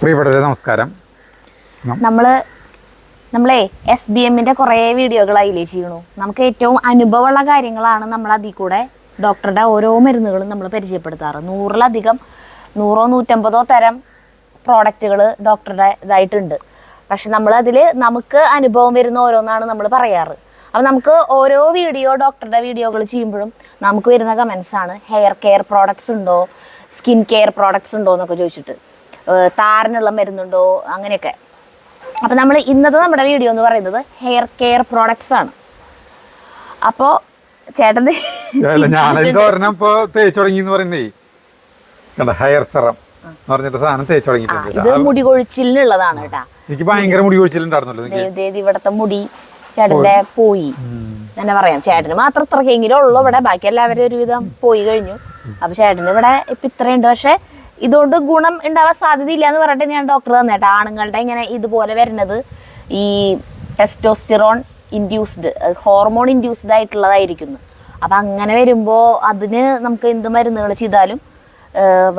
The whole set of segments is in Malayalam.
പ്രിയപ്പെട്ടവരെ നമസ്കാരം. നമ്മളെ SBMന്റെ കുറേ വീഡിയോകൾ അതിലേ ചെയ്യണു. നമുക്ക് ഏറ്റവും അനുഭവമുള്ള കാര്യങ്ങളാണ് നമ്മൾ അതിൽ കൂടെ ഡോക്ടറുടെ ഓരോ മരുന്നുകളും നമ്മൾ പരിചയപ്പെടുത്താറ്. 100-ലധികം 100-150 തരം പ്രോഡക്റ്റുകൾ ഡോക്ടറുടെ ഇതായിട്ടുണ്ട്. പക്ഷെ നമ്മളതിൽ നമുക്ക് അനുഭവം വരുന്ന ഓരോന്നാണ് നമ്മൾ പറയാറ്. അപ്പം നമുക്ക് ഓരോ ഡോക്ടറുടെ വീഡിയോകൾ ചെയ്യുമ്പോഴും നമുക്ക് വരുന്ന കമൻസാണ് ഹെയർ കെയർ പ്രോഡക്ട്സ് ഉണ്ടോ, സ്കിൻ കെയർ പ്രോഡക്ട്സ് ഉണ്ടോ എന്നൊക്കെ ചോദിച്ചിട്ട്, താരനുള്ള മരുന്നുണ്ടോ, അങ്ങനെയൊക്കെ. അപ്പം നമ്മൾ ഇന്നത്തെ നമ്മുടെ വീഡിയോ എന്ന് പറയുന്നത് ഹെയർ കെയർ പ്രോഡക്ട്സ് ആണ്. അപ്പോൾ ചേട്ടൻ ഹെയർ സെറം പറഞ്ഞിട്ട് സാധനം തേച്ച് തുടങ്ങിയിട്ടുണ്ട്. ഇത് മുടി കൊഴിച്ചിലിനുള്ളതാണ് കേട്ടാ. എനിക്ക് ഭയങ്കര മുടി കൊഴിച്ചിലുണ്ടായിരുന്നല്ലോ. ഇവിടത്തെ മുടി ചേട്ടന്റെ പോയി തന്നെ പറയാം. ചേട്ടന് മാത്രം ഇത്രക്കെങ്കിലും ഉള്ളു ഇവിടെ, ബാക്കി എല്ലാവരും ഒരുവിധം പോയി കഴിഞ്ഞു. അപ്പൊ ചേട്ടന് ഇവിടെ ഇപ്പൊ ഇത്രയുണ്ട്. പക്ഷെ ഇതുകൊണ്ട് ഗുണം ഉണ്ടാവാൻ സാധ്യതയില്ല എന്ന് പറഞ്ഞിട്ട് ഞാൻ ഡോക്ടർ തന്നേട്ടാ. ആണുങ്ങളുടെ ഇങ്ങനെ ഇതുപോലെ വരുന്നത് ഈ ടെസ്റ്റോസ്റ്റിറോൺ ഇൻഡ്യൂസ്ഡ്, ഹോർമോൺ ഇൻഡ്യൂസ്ഡ് ആയിട്ടുള്ളതായിരിക്കുന്നു. അപ്പം അങ്ങനെ വരുമ്പോൾ അതിന് നമുക്ക് എന്ത് മരുന്നുകൾ ചെയ്താലും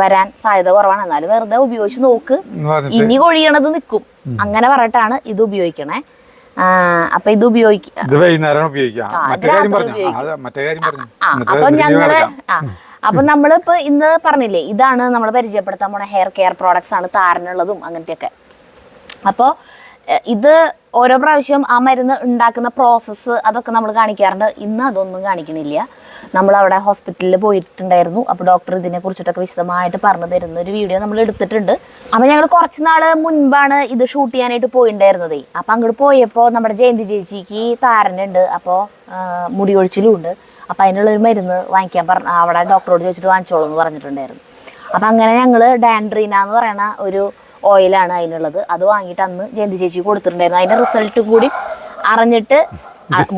വരാൻ സാധ്യത കുറവാണ്. എന്നാലും വെറുതെ ഉപയോഗിച്ച് നോക്ക്, ഇനി കൊഴിയണത് നിൽക്കും അങ്ങനെ പറഞ്ഞിട്ടാണ് ഇത് ഉപയോഗിക്കണേ. അപ്പൊ ഇത് അപ്പൊ ഞങ്ങള് അപ്പൊ നമ്മളിപ്പോ ഇന്ന് പറഞ്ഞില്ലേ, ഇതാണ് നമ്മൾ പരിചയപ്പെടുത്താൻ പോണ ഹെയർ കെയർ പ്രോഡക്ട്സ് ആണ്, താരനുള്ളതും അങ്ങനത്തെയൊക്കെ. അപ്പോൾ ഇത് ഓരോ പ്രാവശ്യം ആ മരുന്ന് ഉണ്ടാക്കുന്ന പ്രോസസ്സ് അതൊക്കെ നമ്മൾ കാണിക്കാറുണ്ട്. ഇന്ന് അതൊന്നും കാണിക്കണില്ല. നമ്മളവിടെ ഹോസ്പിറ്റലിൽ പോയിട്ടുണ്ടായിരുന്നു. അപ്പോൾ ഡോക്ടർ ഇതിനെ കുറിച്ചിട്ടൊക്കെ വിശദമായിട്ട് പറഞ്ഞു തരുന്ന ഒരു വീഡിയോ നമ്മൾ എടുത്തിട്ടുണ്ട്. അപ്പോൾ ഞങ്ങൾ കുറച്ച് നാൾ മുൻപാണ് ഇത് ഷൂട്ട് ചെയ്യാനായിട്ട് പോയിട്ടുണ്ടായിരുന്നതേ. അപ്പോൾ അങ്ങോട്ട് പോയപ്പോൾ നമ്മുടെ ജയന്തി ചേച്ചിക്ക് താരനുണ്ട്, അപ്പോൾ മുടി കൊഴിച്ചിലും ഉണ്ട്. അപ്പം അതിനുള്ളൊരു മരുന്ന് വാങ്ങിക്കാൻ അവിടെ ഡോക്ടറോട് ചോദിച്ചിട്ട് വാങ്ങിച്ചോളൂ എന്ന് പറഞ്ഞിട്ടുണ്ടായിരുന്നു. അപ്പം അങ്ങനെ ഞങ്ങൾ ഡാൻഡ്രീന എന്ന് പറയുന്ന ഒരു ഓയിലാണ് അതിനുള്ളത്. അത് വാങ്ങിയിട്ട് അന്ന് ജയന്തി ചേച്ചി കൊടുത്തിട്ടുണ്ടായിരുന്നു. അതിൻ്റെ റിസൾട്ട് കൂടി അറിഞ്ഞിട്ട്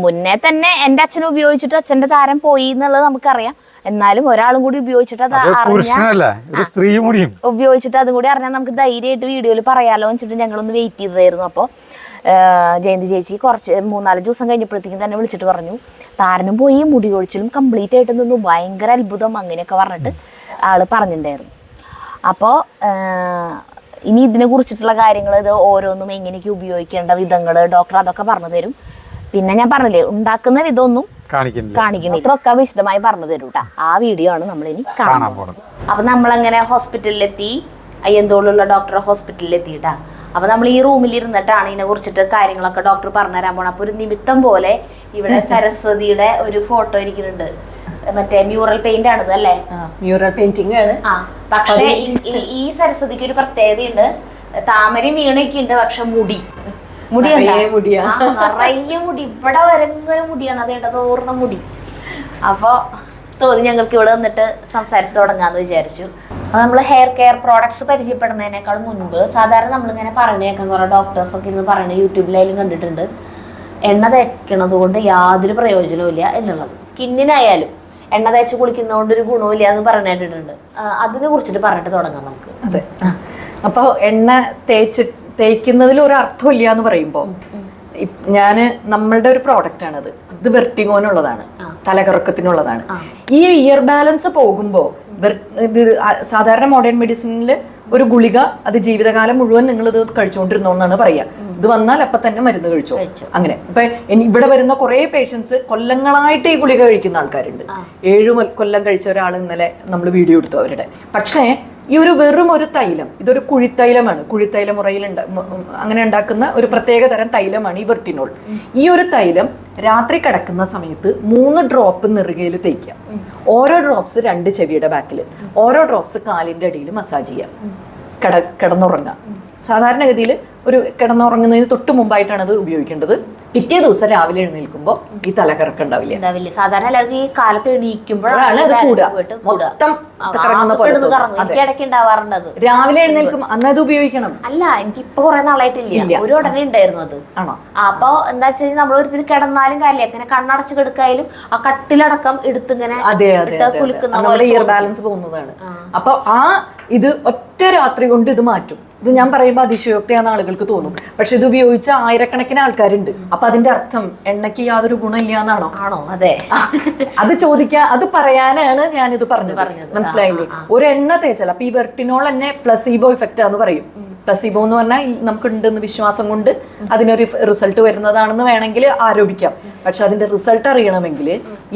മുന്നേ തന്നെ എൻ്റെ അച്ഛൻ ഉപയോഗിച്ചിട്ട് അച്ഛൻ്റെ താരം പോയി എന്നുള്ളത് നമുക്കറിയാം. എന്നാലും ഒരാളും കൂടി ഉപയോഗിച്ചിട്ട് അത് ഉപയോഗിച്ചിട്ട് അതും കൂടി അറിഞ്ഞാൽ നമുക്ക് ധൈര്യമായിട്ട് വീഡിയോയിൽ പറയാലോ എന്ന് വെച്ചിട്ട് ഞങ്ങളൊന്ന് വെയിറ്റ് ചെയ്തതായിരുന്നു. അപ്പോൾ ജയന്തി ചേച്ചി 3-4 ദിവസം കഴിഞ്ഞപ്പോഴത്തേക്കും തന്നെ വിളിച്ചിട്ട് പറഞ്ഞു താരനും പോയി, മുടി കൊഴിച്ചിലും കംപ്ലീറ്റ് ആയിട്ട് നിന്നു, ഭയങ്കര അത്ഭുതം അങ്ങനെയൊക്കെ പറഞ്ഞിട്ട് ആള് പറഞ്ഞിട്ടുണ്ടായിരുന്നു. അപ്പോൾ ഇനി ഇതിനെ കുറിച്ചിട്ടുള്ള കാര്യങ്ങൾ, ഇത് ഓരോന്നും എങ്ങനെയൊക്കെ ഉപയോഗിക്കേണ്ട വിധങ്ങൾ ഡോക്ടർ അതൊക്കെ പറഞ്ഞു തരും. പിന്നെ ഞാൻ പറഞ്ഞില്ലേ, ഉണ്ടാക്കുന്ന വിധമൊന്നും കാണിക്കണില്ല, ഒക്കെ വിശദമായി പറഞ്ഞു തരും കേട്ടാ. ആ വീഡിയോ ആണ് നമ്മൾ ഇനി കാണാൻ പോകുന്നത്. അപ്പൊ നമ്മളങ്ങനെ ഹോസ്പിറ്റലിലെത്തി, അയ്യന്തോളുള്ള ഡോക്ടറെ ഹോസ്പിറ്റലിലെത്തിയിട്ടാ. അപ്പൊ നമ്മൾ ഈ റൂമിൽ ഇരുന്നിട്ടാണ് ഇതിനെ കുറിച്ചിട്ട് കാര്യങ്ങളൊക്കെ ഡോക്ടർ പറഞ്ഞുതരാൻ പോണം. അപ്പൊ ഒരു നിമിത്തം പോലെ ഇവിടെ സരസ്വതിയുടെ ഒരു ഫോട്ടോ ഇരിക്കുന്നുണ്ട്. മറ്റേ മ്യൂറൽ പെയിന്റ് ആണിത് അല്ലേ? മ്യൂറൽ പെയിന്റിംഗ് ആണ്. പക്ഷെ ഈ സരസ്വതിക്ക് ഒരു പ്രത്യേകതയുണ്ട്. താമരയും വീണയൊക്കെ ഉണ്ട്, പക്ഷെ മുടി നിറയെ മുടി, ഇവിടെ വരങ്ങനെ മുടിയാണ്. അത് തോർന്ന മുടി. അപ്പൊ തോന്നി ഞങ്ങൾക്ക് ഇവിടെ വന്നിട്ട് സംസാരിച്ച് തുടങ്ങാന്ന് വിചാരിച്ചു. അത് നമ്മൾ ഹെയർ കെയർ പ്രോഡക്ട്സ് പരിചയപ്പെടുന്നതിനേക്കാൾ മുൻപ് സാധാരണ നമ്മളിങ്ങനെ പറഞ്ഞേക്കാം, കുറെ ഡോക്ടേഴ്സൊക്കെ ഇന്ന് പറയുന്നത് യൂട്യൂബിലായാലും കണ്ടിട്ടുണ്ട്, എണ്ണ തേക്കണത് കൊണ്ട് യാതൊരു പ്രയോജനവും ഇല്ല എന്നുള്ളത്. സ്കിന്നിനായാലും എണ്ണ തേച്ച് കുളിക്കുന്നതുകൊണ്ട് ഒരു ഗുണവും ഇല്ല എന്ന് പറഞ്ഞിട്ടുണ്ട്. അതിനെ കുറിച്ചിട്ട് പറഞ്ഞിട്ട് തുടങ്ങാം നമുക്ക്. അതെ, അപ്പോൾ എണ്ണ തേക്കുന്നതിൽ ഒരു അർത്ഥമില്ല എന്ന് പറയുമ്പോൾ നമ്മളുടെ ഒരു പ്രോഡക്റ്റ് ആണത്. ഇത് വെർട്ടിഗോനുള്ളതാണ്, തലകറക്കത്തിനുള്ളതാണ്. ഈ ഇയർ ബാലൻസ് പോകുമ്പോൾ സാധാരണ മോഡേൺ മെഡിസിനിൽ ഒരു ഗുളിക അത് ജീവിതകാലം മുഴുവൻ നിങ്ങൾ ഇത് കഴിച്ചുകൊണ്ടിരുന്നോന്നാണ് പറയാ. ഇത് വന്നാൽ അപ്പൊ തന്നെ മരുന്ന് കഴിച്ചോ അങ്ങനെ. ഇപ്പൊ ഇവിടെ വരുന്ന കുറെ പേഷ്യൻസ് കൊല്ലങ്ങളായിട്ട് ഈ ഗുളിക കഴിക്കുന്ന ആൾക്കാരുണ്ട്. 7 കൊല്ലം കഴിച്ച ഒരാൾ ഇന്നലെ നമ്മൾ വീഡിയോ എടുത്തു അവരുടെ. പക്ഷേ ഈ വെറും ഒരു തൈലം, ഇതൊരു കുഴിത്തൈലമാണ്. കുഴിത്തൈല മുറയിൽ അങ്ങനെ ഉണ്ടാക്കുന്ന ഒരു പ്രത്യേക തരം തൈലമാണ് ഈ വെർട്ടിനോൾ. ഈ ഒരു തൈലം രാത്രി കിടക്കുന്ന സമയത്ത് 3 ഡ്രോപ്പ് നെറുകയിൽ തേക്കുക. ഓരോ ഡ്രോപ്സ് 2 ചെവിയുടെ ബാക്കിൽ, ഓരോ ഡ്രോപ്സ് കാലിന്റെ അടിയിൽ മസാജ് ചെയ്യുക. കിടന്നുറങ്ങുക. സാധാരണഗതിയിൽ ഒരു കിടന്നുറങ്ങുന്നതിന് തൊട്ട് മുമ്പായിട്ടാണ് അത് ഉപയോഗിക്കേണ്ടത്. പിറ്റേ ദിവസം രാവിലെ എഴുന്നേൽക്കുമ്പോൾ ഈ തലകറക്കം ഉണ്ടാവില്ല. സാധാരണ എല്ലാവർക്കും ഈ കാലത്ത് എണീക്കുമ്പോഴാണ് അത് മൊത്തം കറങ്ങുന്ന പോലെ. രാവിലെ എഴുന്നേൽക്കും അന്ന് അത് ഉപയോഗിക്കണം. അല്ല, എനിക്ക് ഇപ്പൊ കുറെ നാളായിട്ടില്ല, ഒരു ഉടനെ ഉണ്ടായിരുന്നു അത്. ആണോ? അപ്പൊ എന്താ വെച്ചാൽ നമ്മൾ ഒരു കിടന്നാലും കാര്യമില്ല, ഇങ്ങനെ കണ്ണടച്ച് കിടക്കായാലും ആ കട്ടിലടക്കം എടുത്തിങ്ങനെ നമ്മുടെ ഇയർ ബാലൻസ് പോകുന്നതാണ്. അപ്പൊ ഇത് ഒറ്റ രാത്രി കൊണ്ട് ഇത് മാറ്റും. ഇത് ഞാൻ പറയുമ്പോൾ അതിശയോക്തിയാണെന്ന് ആളുകൾക്ക് തോന്നും. പക്ഷെ ഇത് ഉപയോഗിച്ച ആയിരക്കണക്കിന് ആൾക്കാരുണ്ട്. അപ്പൊ അതിന്റെ അർത്ഥം എണ്ണയ്ക്ക് യാതൊരു ഗുണമില്ല എന്നാണോ? ആണോ? അതെ. അത് അത് പറയാനാണ് ഞാനിത് പറഞ്ഞത്. മനസ്സിലായില്ലേ? ഒരു എണ്ണ തേച്ചാൽ അപ്പൊ ഈ വെർട്ടിനോൾ തന്നെ പ്ലസീബോ ഇഫക്റ്റ് ആണെന്ന് പറയും. പ്ലസീബോ എന്ന് പറഞ്ഞാൽ നമുക്കുണ്ടെന്ന് വിശ്വാസം കൊണ്ട് അതിനൊരു റിസൾട്ട് വരുന്നതാണെന്ന് വേണമെങ്കിൽ ആരോപിക്കാം. പക്ഷെ അതിന്റെ റിസൾട്ട് അറിയണമെങ്കിൽ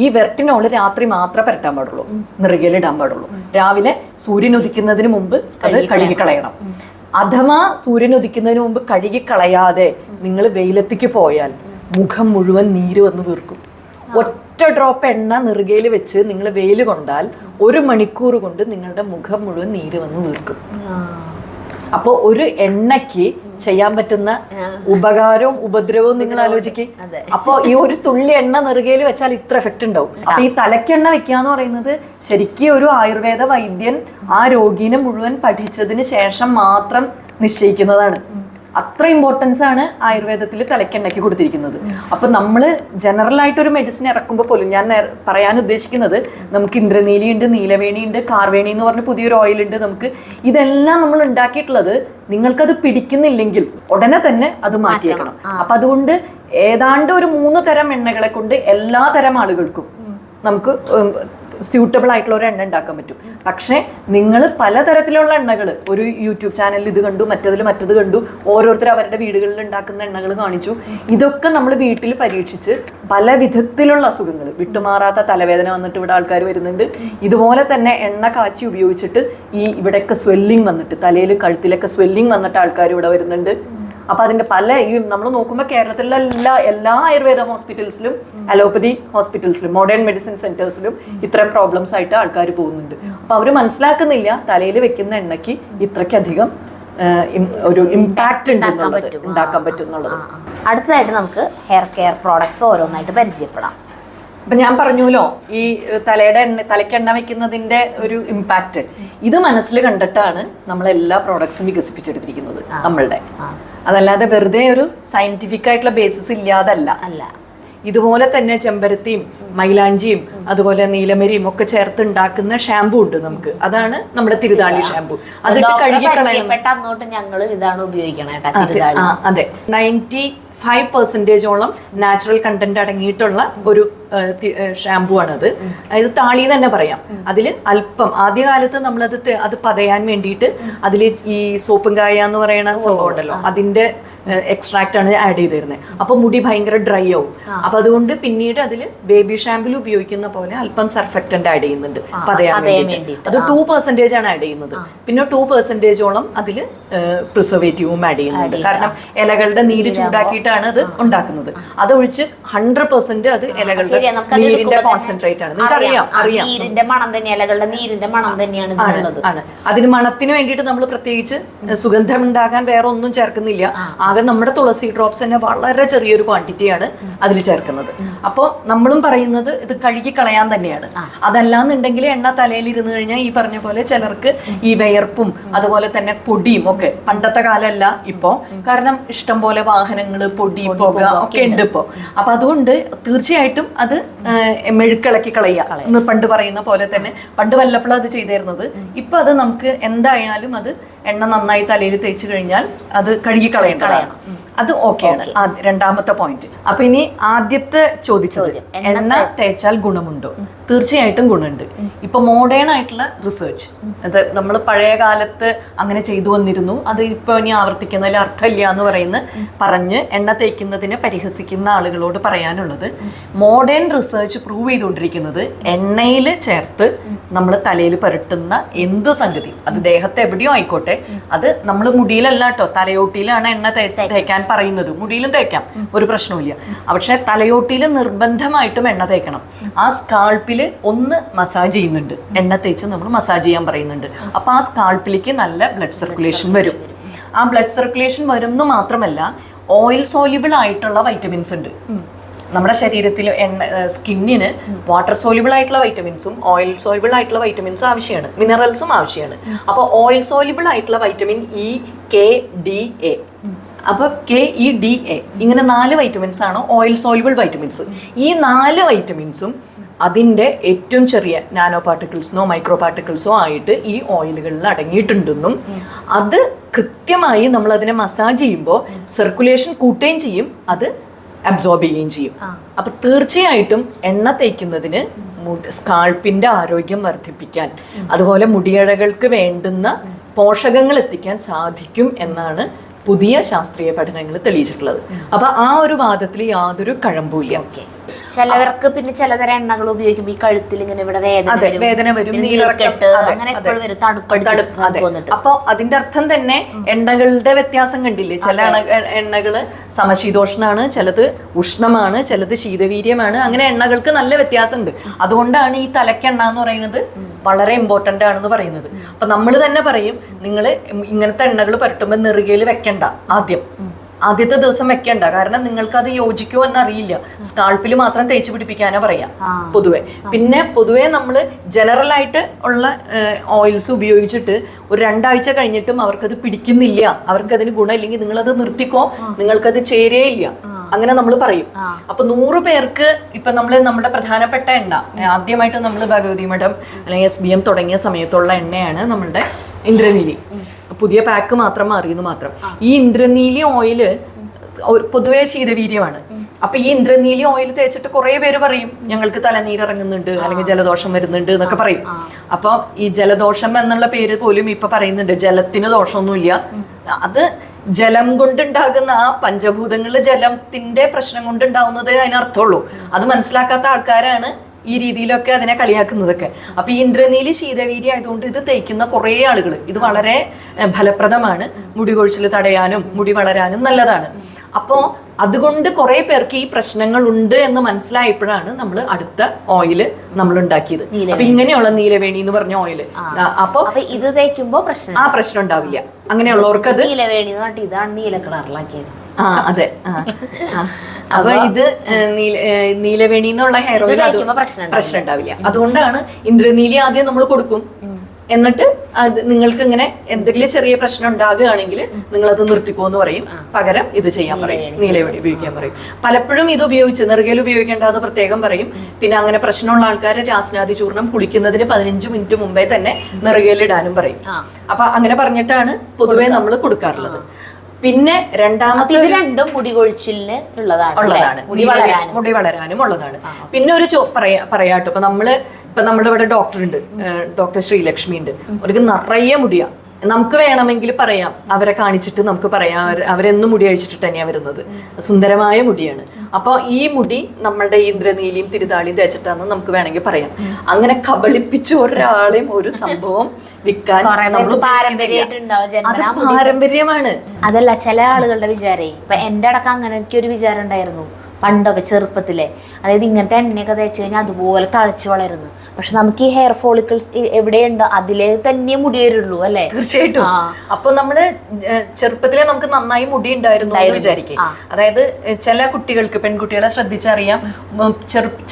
ഈ വെർട്ടിനോൾ രാത്രി മാത്രമേ പരട്ടാൻ പാടുള്ളൂ, നെറുകയിൽ ഇടാൻ പാടുള്ളൂ. രാവിലെ സൂര്യൻ ഉദിക്കുന്നതിന് മുമ്പ് അത് കഴുകിക്കളയണം. അഥവാ സൂര്യൻ ഉദിക്കുന്നതിന് മുമ്പ് കഴുകിക്കളയാതെ നിങ്ങൾ വെയിലത്തേക്ക് പോയാൽ മുഖം മുഴുവൻ നീര് വന്ന് തീർക്കും. ഒറ്റ ഡ്രോപ്പ് എണ്ണ നെറുകയിൽ വെച്ച് നിങ്ങൾ വെയിൽ കൊണ്ടാൽ 1 മണിക്കൂർ കൊണ്ട് നിങ്ങളുടെ മുഖം മുഴുവൻ നീര് വന്ന് തീർക്കും. അപ്പോൾ ഒരു എണ്ണയ്ക്ക് ചെയ്യാൻ പറ്റുന്ന ഉപകാരവും ഉപദ്രവവും നിങ്ങൾ ആലോചിക്കും. അപ്പൊ ഈ ഒരു തുള്ളി എണ്ണ നെറുകയിൽ വെച്ചാൽ ഇത്ര എഫക്റ്റ് ഉണ്ടാവും. അപ്പൊ ഈ തലക്കെണ്ണ വെക്കാന്ന് പറയുന്നത് ശരിക്കും ഒരു ആയുർവേദ വൈദ്യൻ ആ രോഗീനെ മുഴുവൻ പഠിച്ചതിന് ശേഷം മാത്രം നിശ്ചയിക്കുന്നതാണ്. അത്ര ഇമ്പോർട്ടൻസ് ആണ് ആയുർവേദത്തിൽ തലക്കെണ്ണയ്ക്ക് കൊടുത്തിരിക്കുന്നത്. അപ്പൊ നമ്മൾ ജനറൽ ആയിട്ട് ഒരു മെഡിസിൻ ഇറക്കുമ്പോൾ പോലും ഞാൻ പറയാൻ ഉദ്ദേശിക്കുന്നത്, നമുക്ക് ഇന്ദ്രനീലി ഉണ്ട്, നീലവേണി ഉണ്ട്, കാർവേണി എന്ന് പറഞ്ഞ പുതിയൊരു ഓയിൽ ഉണ്ട്. നമുക്ക് ഇതെല്ലാം നമ്മൾ ഉണ്ടാക്കിയിട്ടുള്ളത് നിങ്ങൾക്കത് പിടിക്കുന്നില്ലെങ്കിൽ ഉടനെ തന്നെ അത് മാറ്റിയേക്കണം. അപ്പൊ അതുകൊണ്ട് ഏതാണ്ട് ഒരു 3 തരം എണ്ണകളെ കൊണ്ട് എല്ലാ തരം ആളുകൾക്കും നമുക്ക് സ്യൂട്ടബിൾ ആയിട്ടുള്ള ഒരു എണ്ണ ഉണ്ടാക്കാൻ പറ്റും. പക്ഷേ നിങ്ങൾ പലതരത്തിലുള്ള എണ്ണകൾ ഒരു യൂട്യൂബ് ചാനലിൽ ഇത് കണ്ടു, മറ്റത് കണ്ടു, ഓരോരുത്തർ അവരുടെ വീടുകളിൽ ഉണ്ടാക്കുന്ന എണ്ണകൾ കാണിച്ചു. ഇതൊക്കെ നമ്മൾ വീട്ടിൽ പരീക്ഷിച്ച് പല വിധത്തിലുള്ള അസുഖങ്ങൾ, വിട്ടുമാറാത്ത തലവേദന വന്നിട്ട് ഇവിടെ ആൾക്കാർ വരുന്നുണ്ട്. ഇതുപോലെ തന്നെ എണ്ണ കാച്ചി ഉപയോഗിച്ചിട്ട് ഇവിടെയൊക്കെ സ്വെല്ലിങ് വന്നിട്ട്, തലയിലും കഴുത്തിലൊക്കെ സ്വെല്ലിങ് വന്നിട്ട് ആൾക്കാർ ഇവിടെ വരുന്നുണ്ട്. അപ്പൊ അതിന്റെ പല നമ്മൾ നോക്കുമ്പോൾ കേരളത്തിലുള്ള എല്ലാ ആയുർവേദ ഹോസ്പിറ്റൽസിലും, അലോപ്പതി ഹോസ്പിറ്റൽസിലും, മോഡേൺ മെഡിസിൻ സെന്റേഴ്സിലും ഇത്തരം പ്രോബ്ലംസ് ആയിട്ട് ആൾക്കാർ പോകുന്നുണ്ട്. അപ്പൊ അവര് മനസ്സിലാക്കുന്നില്ല തലയിൽ വെക്കുന്ന എണ്ണയ്ക്ക് ഇത്രയ്ക്കധികം ഒരു ഇമ്പാക്ട് ഉണ്ടാക്കാൻ പറ്റും എന്നുള്ളത്. അടുത്തതായിട്ട് നമുക്ക് ഹെയർ കെയർ പ്രോഡക്ട്സ് ഓരോന്നായിട്ട് പരിചയപ്പെടാം. അപ്പൊ ഞാൻ പറഞ്ഞല്ലോ ഈ തലയ്ക്ക് എണ്ണ വെക്കുന്നതിന്റെ ഒരു ഇമ്പാക്ട്, ഇത് മനസ്സിൽ കണ്ടിട്ടാണ് നമ്മൾ എല്ലാ പ്രോഡക്ട്സും വികസിപ്പിച്ചെടുത്തിരിക്കുന്നത് നമ്മളുടെ. അതല്ലാതെ വെറുതെ ഒരു സയന്റിഫിക് ആയിട്ടുള്ള ബേസിസ് ഇല്ലാതല്ല. ഇതുപോലെ തന്നെ ചെമ്പരത്തിയും മൈലാഞ്ചിയും അതുപോലെ നീലമരിയും ഒക്കെ ചേർത്ത് ഉണ്ടാക്കുന്ന ഷാമ്പു ഉണ്ട് നമുക്ക്. അതാണ് നമ്മുടെ തിരുതാളി ഷാമ്പു. അതിട്ട് കഴുകി കളയണം. അതെ, 95% നാച്ചുറൽ കണ്ടന്റ് അടങ്ങിയിട്ടുള്ള ഒരു ഷാമ്പു ആണത്. അതായത് താളി തന്നെ പറയാം. അതിൽ അല്പം ആദ്യകാലത്ത് നമ്മളത് അത് പതയാൻ വേണ്ടിയിട്ട് അതിൽ ഈ സോപ്പും കായ എന്ന് പറയുന്ന സംഭവം ഉണ്ടല്ലോ, അതിന്റെ എക്സ്ട്രാക്ട് ആണ് ആഡ് ചെയ്തിരുന്നത്. അപ്പൊ മുടി ഭയങ്കര ഡ്രൈ ആവും. അപ്പൊ അതുകൊണ്ട് പിന്നീട് അതിൽ ബേബി ഷാമ്പിൽ ഉപയോഗിക്കുന്ന പോലെ അല്പം സർഫക്റ്റന്റ് ആഡ് ചെയ്യുന്നുണ്ട് പതയാൻ വേണ്ടിയിട്ട്. അത് 2% ആണ് ആഡ് ചെയ്യുന്നത്. പിന്നെ 2%ഓളം അതിൽ പ്രിസർവേറ്റീവും ആഡ് ചെയ്യുന്നുണ്ട്. കാരണം ഇലകളുടെ നീര് ചൂടാക്കിയിട്ടാണ് അത് ഉണ്ടാക്കുന്നത്. അതൊഴിച്ച് 100% അത് ഇലകളുടെ നീരിന്റെ കോൺസെൻട്രേറ്റ് ആണ്. നിങ്ങൾക്ക് അറിയാം ആണ്. അതിന് മണത്തിന് വേണ്ടിയിട്ട് നമ്മൾ പ്രത്യേകിച്ച് സുഗന്ധം ഉണ്ടാകാൻ വേറെ ഒന്നും ചേർക്കുന്നില്ല. ആകെ നമ്മുടെ തുളസി ഡ്രോപ്സ് തന്നെ വളരെ ചെറിയൊരു ക്വാണ്ടിറ്റിയാണ് അതിൽ ചേർക്കുന്നത്. അപ്പോൾ നമ്മളും പറയുന്നത് ഇത് കഴുകി കളയാൻ തന്നെയാണ്. അതല്ലാന്നുണ്ടെങ്കിൽ എണ്ണ തലയിൽ ഇരുന്ന് കഴിഞ്ഞാൽ ഈ പറഞ്ഞ പോലെ ചിലർക്ക് ഈ വിയർപ്പും അതുപോലെ തന്നെ പൊടിയും ഒക്കെ, പണ്ടത്തെ കാലമല്ല ഇപ്പോ, കാരണം ഇഷ്ടം പോലെ വാഹനങ്ങൾ, പൊടി, പുക ഒക്കെ ഉണ്ട് ഇപ്പോ. അപ്പൊ അതുകൊണ്ട് തീർച്ചയായിട്ടും അത് മെഴുക്കിളക്കി കളയുക എന്ന് പണ്ട് പറയുന്ന പോലെ തന്നെ. പണ്ട് വല്ലപ്പോഴും അത് ചെയ്തിരുന്നത്. ഇപ്പൊ അത് നമുക്ക് എന്തായാലും അത് എണ്ണ നന്നായി തലയിൽ തേച്ച് കഴിഞ്ഞാൽ അത് കഴുകി കളയണം. അത് ഓക്കെയാണ്. രണ്ടാമത്തെ പോയിന്റ്. അപ്പൊ ഇനി ആദ്യത്തെ ചോദിച്ചത്, എണ്ണ തേച്ചാൽ ഗുണമുണ്ടോ? തീർച്ചയായിട്ടും ഗുണമുണ്ട്. ഇപ്പൊ മോഡേൺ ആയിട്ടുള്ള റിസർച്ച്, അത് നമ്മൾ പഴയ കാലത്ത് അങ്ങനെ ചെയ്തു വന്നിരുന്നു, അത് ഇപ്പൊ ഇനി ആവർത്തിക്കുന്നതിൽ അർത്ഥമില്ല എന്ന് പറഞ്ഞ് എണ്ണ തേക്കുന്നതിനെ പരിഹസിക്കുന്ന ആളുകളോട് പറയാനുള്ളത്, മോഡേൺ റിസർച്ച് പ്രൂവ് ചെയ്തുകൊണ്ടിരിക്കുന്നത് എണ്ണയിൽ ചേർത്ത് നമ്മൾ തലയിൽ പുരട്ടുന്ന എന്ത് സംഗതി, അത് ദേഹത്ത് എവിടെയോ ആയിക്കോട്ടെ, അത് നമ്മൾ മുടിയിലല്ല കേട്ടോ, തലയോട്ടിയിലാണ് എണ്ണ തേക്കാൻ പറയുന്നത്. മുടിയിലും തേക്കാം, ഒരു പ്രശ്നവുമില്ല. പക്ഷെ തലയോട്ടിയിൽ നിർബന്ധമായിട്ടും എണ്ണ തേക്കണം. ആ സ്കാൾപ്പിൽ ഒന്ന് മസാജ് ചെയ്യുന്നുണ്ട്, എണ്ണ തേച്ച് നമ്മൾ മസാജ് ചെയ്യാൻ പറയുന്നുണ്ട്. അപ്പൊ ആ സ്കാൾപ്പിലേക്ക് നല്ല ബ്ലഡ് സർക്കുലേഷൻ വരും. ആ ബ്ലഡ് സർക്കുലേഷൻ വരുന്നു മാത്രമല്ല, ഓയിൽ സോല്യൂബിൾ ആയിട്ടുള്ള വൈറ്റമിൻസ് ഉണ്ട് നമ്മുടെ ശരീരത്തിൽ. സ്കിന്നിന് വാട്ടർ സോല്യൂബിൾ ആയിട്ടുള്ള വൈറ്റമിൻസും ഓയിൽ സോല്യൂബിൾ ആയിട്ടുള്ള വൈറ്റമിൻസും ആവശ്യമാണ്, മിനറൽസും ആവശ്യമാണ്. അപ്പോൾ ഓയിൽ സോല്യൂബിൾ ആയിട്ടുള്ള vitamin E, K, D, A. അപ്പൊ കെ, ഇ, ഡി, എ ഇങ്ങനെ 4 വൈറ്റമിൻസ് ആണ് ഓയിൽ സോല്യൂബിൾ വൈറ്റമിൻസ്. ഈ 4 വൈറ്റമിൻസും അതിൻ്റെ ഏറ്റവും ചെറിയ നാനോ പാർട്ടിക്കിൾസിനോ മൈക്രോ പാർട്ടിക്കിൾസോ ആയിട്ട് ഈ ഓയിലുകളിൽ അടങ്ങിയിട്ടുണ്ടെന്നും അത് കൃത്യമായി നമ്മൾ അതിനെ മസാജ് ചെയ്യുമ്പോൾ സർക്കുലേഷൻ കൂട്ടുകയും ചെയ്യും, അത് അബ്സോർബ് ചെയ്യുകയും ചെയ്യും. അപ്പൊ തീർച്ചയായിട്ടും എണ്ണ തേക്കുന്നതിന് സ്കാൾപ്പിന്റെ ആരോഗ്യം വർദ്ധിപ്പിക്കാൻ, അതുപോലെ മുടിയഴകൾക്ക് വേണ്ടുന്ന പോഷകങ്ങൾ എത്തിക്കാൻ സാധിക്കും എന്നാണ് പുതിയ ശാസ്ത്രീയ പഠനങ്ങൾ തെളിയിച്ചിട്ടുള്ളത്. അപ്പൊ ആ ഒരു വാദത്തിൽ യാതൊരു കഴമ്പുമില്ല. ചിലവർക്ക് പിന്നെ ചിലതരം എണ്ണകൾ ഉപയോഗിക്കുമ്പോൾ ഈ കഴുത്തിൽ ഇങ്ങനെ ഇവിടെ വേദന വരും, അപ്പൊ അതിന്റെ അർത്ഥം തന്നെ എണ്ണകളുടെ വ്യത്യാസം കണ്ടില്ലേ? ചില എണ്ണകള് സമശീതോഷ്ണാണ്, ചിലത് ഉഷ്ണമാണ്, ചിലത് ശീതവീര്യമാണ്. അങ്ങനെ എണ്ണകൾക്ക് നല്ല വ്യത്യാസമുണ്ട്. അതുകൊണ്ടാണ് ഈ തലക്കെണ്ണ എന്ന് പറയുന്നത് വളരെ ഇമ്പോർട്ടന്റ് ആണെന്ന് പറയുന്നത്. അപ്പൊ നമ്മൾ തന്നെ പറയും, നിങ്ങൾ ഇങ്ങനത്തെ എണ്ണകൾ പുരട്ടുമ്പോൾ നെറുകയിൽ വെക്കണ്ട, ആദ്യത്തെ ദിവസം വെക്കണ്ട. കാരണം നിങ്ങൾക്ക് അത് യോജിക്കുമോ എന്നറിയില്ല. സ്കാൾപ്പിൽ മാത്രം തേച്ച് പിടിപ്പിക്കാനാ പറയാം പൊതുവെ. പിന്നെ പൊതുവെ നമ്മൾ ജനറൽ ആയിട്ട് ഉള്ള ഓയിൽസ് ഉപയോഗിച്ചിട്ട് ഒരു 2 ആഴ്ച കഴിഞ്ഞിട്ടും അവർക്കത് പിടിക്കുന്നില്ല, അവർക്കതിന് ഗുണമില്ലെങ്കിൽ നിങ്ങളത് നിർത്തിക്കോ, നിങ്ങൾക്കത് ചേരേയില്ല, അങ്ങനെ നമ്മൾ പറയും. അപ്പൊ 100 പേർക്ക് ഇപ്പൊ നമ്മുടെ പ്രധാനപ്പെട്ട എണ്ണ ആദ്യമായിട്ട് നമ്മൾ ഭഗവതി മഠം അല്ലെങ്കിൽ SBM തുടങ്ങിയ സമയത്തുള്ള എണ്ണയാണ് നമ്മളുടെ ഇന്ദ്രനീലി. പുതിയ പാക്ക് മാത്രം മാറിയെന്ന് മാത്രം. ഈ ഇന്ദ്രനീലി ഓയില് പൊതുവെ ശീതവീര്യമാണ്. അപ്പൊ ഈ ഇന്ദ്രനീലി ഓയിൽ തേച്ചിട്ട് കുറെ പേര് പറയും ഞങ്ങൾക്ക് തലനീരിറങ്ങുന്നുണ്ട് അല്ലെങ്കിൽ ജലദോഷം വരുന്നുണ്ട് എന്നൊക്കെ പറയും. അപ്പൊ ഈ ജലദോഷം എന്നുള്ള പേര് പോലും ഇപ്പൊ പറയുന്നുണ്ട്. ജലത്തിന് ദോഷമൊന്നുമില്ല, അത് ജലം കൊണ്ടുണ്ടാകുന്ന ആ പഞ്ചഭൂതങ്ങളിലെ ജലത്തിന്റെ പ്രശ്നം കൊണ്ടുണ്ടാവുന്നതേ അതിനർത്ഥമുള്ളൂ. അത് മനസ്സിലാക്കാത്ത ആൾക്കാരാണ് ഈ രീതിയിലൊക്കെ അതിനെ കളിയാക്കുന്നതൊക്കെ. അപ്പൊ ഈ ഇന്ദ്രനീലി ശീതവീര്യ ആയതുകൊണ്ട് ഇത് തേക്കുന്ന കുറെ ആളുകൾ ഇത് വളരെ ഫലപ്രദമാണ്. മുടി കൊഴിച്ചിൽ തടയാനും മുടി വളരാനും നല്ലതാണ്. അപ്പോ അതുകൊണ്ട് കുറെ പേർക്ക് ഈ പ്രശ്നങ്ങൾ ഉണ്ട് എന്ന് മനസ്സിലായപ്പോഴാണ് നമ്മൾ അടുത്ത ഓയില് നമ്മൾ ഉണ്ടാക്കിയത്. അപ്പൊ ഇങ്ങനെയുള്ള നീലവേണി എന്ന് പറഞ്ഞ ഓയില്. അപ്പൊ ഇത് തേക്കുമ്പോ ആ പ്രശ്നം ഉണ്ടാവില്ല. അങ്ങനെയുള്ളവർക്ക് അത് ഇതാണ് നീല കളറിലാക്കിയത്. അതെ. അപ്പൊ ഇത് നീലവേണി എന്നുള്ള ഹെയർ ഓയിൽ പ്രശ്നം ഉണ്ടാവില്ല. അതുകൊണ്ടാണ് ഇന്ദ്രനീലി ആദ്യം നമ്മൾ കൊടുക്കും. എന്നിട്ട് അത് നിങ്ങൾക്ക് ഇങ്ങനെ എന്തെങ്കിലും ചെറിയ പ്രശ്നം ഉണ്ടാകുകയാണെങ്കിൽ നിങ്ങൾ അത് നിർത്തിക്കോ എന്ന് പറയും. പകരം ഇത് ചെയ്യാൻ പറയും, നീലവേണി ഉപയോഗിക്കാൻ പറയും. പലപ്പോഴും ഇത് ഉപയോഗിച്ച് നെറുകയിൽ ഉപയോഗിക്കേണ്ടത് പ്രത്യേകം പറയും. പിന്നെ അങ്ങനെ പ്രശ്നമുള്ള ആൾക്കാർ രാസ്നാദി ചൂർണം കുളിക്കുന്നതിന് 15 മിനിറ്റ് മുമ്പേ തന്നെ നെറുകയിൽ ഇടാനും പറയും. അപ്പൊ അങ്ങനെ പറഞ്ഞിട്ടാണ് പൊതുവെ നമ്മൾ കൊടുക്കാറുള്ളത്. പിന്നെ രണ്ടാമത്തെ രണ്ടും മുടി കൊഴിച്ചിലിന് ഉള്ളതാണ്, മുടി വളരാനും ഉള്ളതാണ്. പിന്നെ ഒരു പറയാട്ടോ, ഇപ്പൊ നമ്മുടെ ഇവിടെ ഡോക്ടർ ഉണ്ട്, ഡോക്ടർ ശ്രീലക്ഷ്മി ഉണ്ട്. അവർക്ക് നിറയെ മുടിയാ. നമുക്ക് വേണമെങ്കിൽ പറയാം, അവരെ കാണിച്ചിട്ട് നമുക്ക് പറയാം അവരെന്നും മുടി അഴിച്ചിട്ട് തന്നെയാണ് വരുന്നത്. സുന്ദരമായ മുടിയാണ്. അപ്പൊ ഈ മുടി നമ്മളുടെ ഇന്ദ്രനീലിയും തിരുതാളിയും തേച്ചിട്ടാന്ന് നമുക്ക് വേണമെങ്കിൽ പറയാം. അങ്ങനെ കബളിപ്പിച്ച് ഒരാളെയും ഒരു സംഭവം വിൽക്കാൻ പാരമ്പര്യമാണ്. അതല്ല ചില ആളുകളുടെ വിചാരേ. ഇപ്പൊ എന്റെ അടക്കം അങ്ങനെ എനിക്കൊരു വിചാരം ഉണ്ടായിരുന്നു പണ്ടൊക്കെ ചെറുപ്പത്തിലെ. അതായത് ഇങ്ങനത്തെ എണ്ണയൊക്കെ തേച്ച് കഴിഞ്ഞാൽ അതുപോലെ തഴച്ചു വളരുന്നു. പക്ഷെ നമുക്ക് ഈ ഹെയർ ഫോളിക്കിൾസ് എവിടെയുണ്ട് അതിലേ തന്നെ മുടി വരുള്ളൂ അല്ലെ? തീർച്ചയായിട്ടും. അപ്പൊ നമ്മള് ചെറുപ്പത്തിലെ നമുക്ക് നന്നായി മുടി ഉണ്ടായിരുന്നു എന്ന് വിചാരിക്കും. അതായത് ചില കുട്ടികൾക്ക്, പെൺകുട്ടികളെ ശ്രദ്ധിച്ചറിയാം,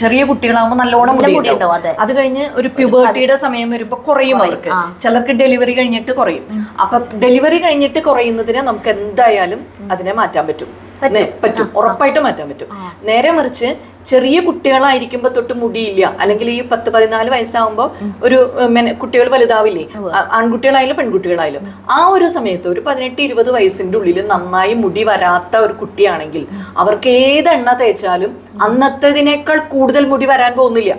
ചെറിയ കുട്ടികളാകുമ്പോൾ നല്ലോണം മുടി ഉണ്ടാവും. അത് കഴിഞ്ഞ് ഒരു പ്യൂബർട്ടിയുടെ സമയം വരുമ്പോ കുറയും അവർക്ക്. ചിലർക്ക് ഡെലിവറി കഴിഞ്ഞിട്ട് കുറയും. അപ്പൊ ഡെലിവറി കഴിഞ്ഞിട്ട് കുറയുന്നതിനെ നമുക്ക് എന്തായാലും അതിനെ മാറ്റാൻ പറ്റും, ഉറപ്പായിട്ട് മാറ്റാൻ പറ്റും. നേരെ മറിച്ച് ചെറിയ കുട്ടികളായിരിക്കുമ്പോ തൊട്ട് മുടിയില്ല, അല്ലെങ്കിൽ ഈ 10-14 വയസ്സാകുമ്പോൾ ഒരു കുട്ടികൾ വലുതാവില്ലേ, ആൺകുട്ടികളായാലും പെൺകുട്ടികളായാലും, ആ ഒരു സമയത്ത് ഒരു 18-20 വയസ്സിന്റെ ഉള്ളിൽ നന്നായി മുടി വരാത്ത ഒരു കുട്ടിയാണെങ്കിൽ അവർക്ക് ഏത് എണ്ണ തേച്ചാലും അന്നത്തേതിനേക്കാൾ കൂടുതൽ മുടി വരാൻ പോകുന്നില്ല.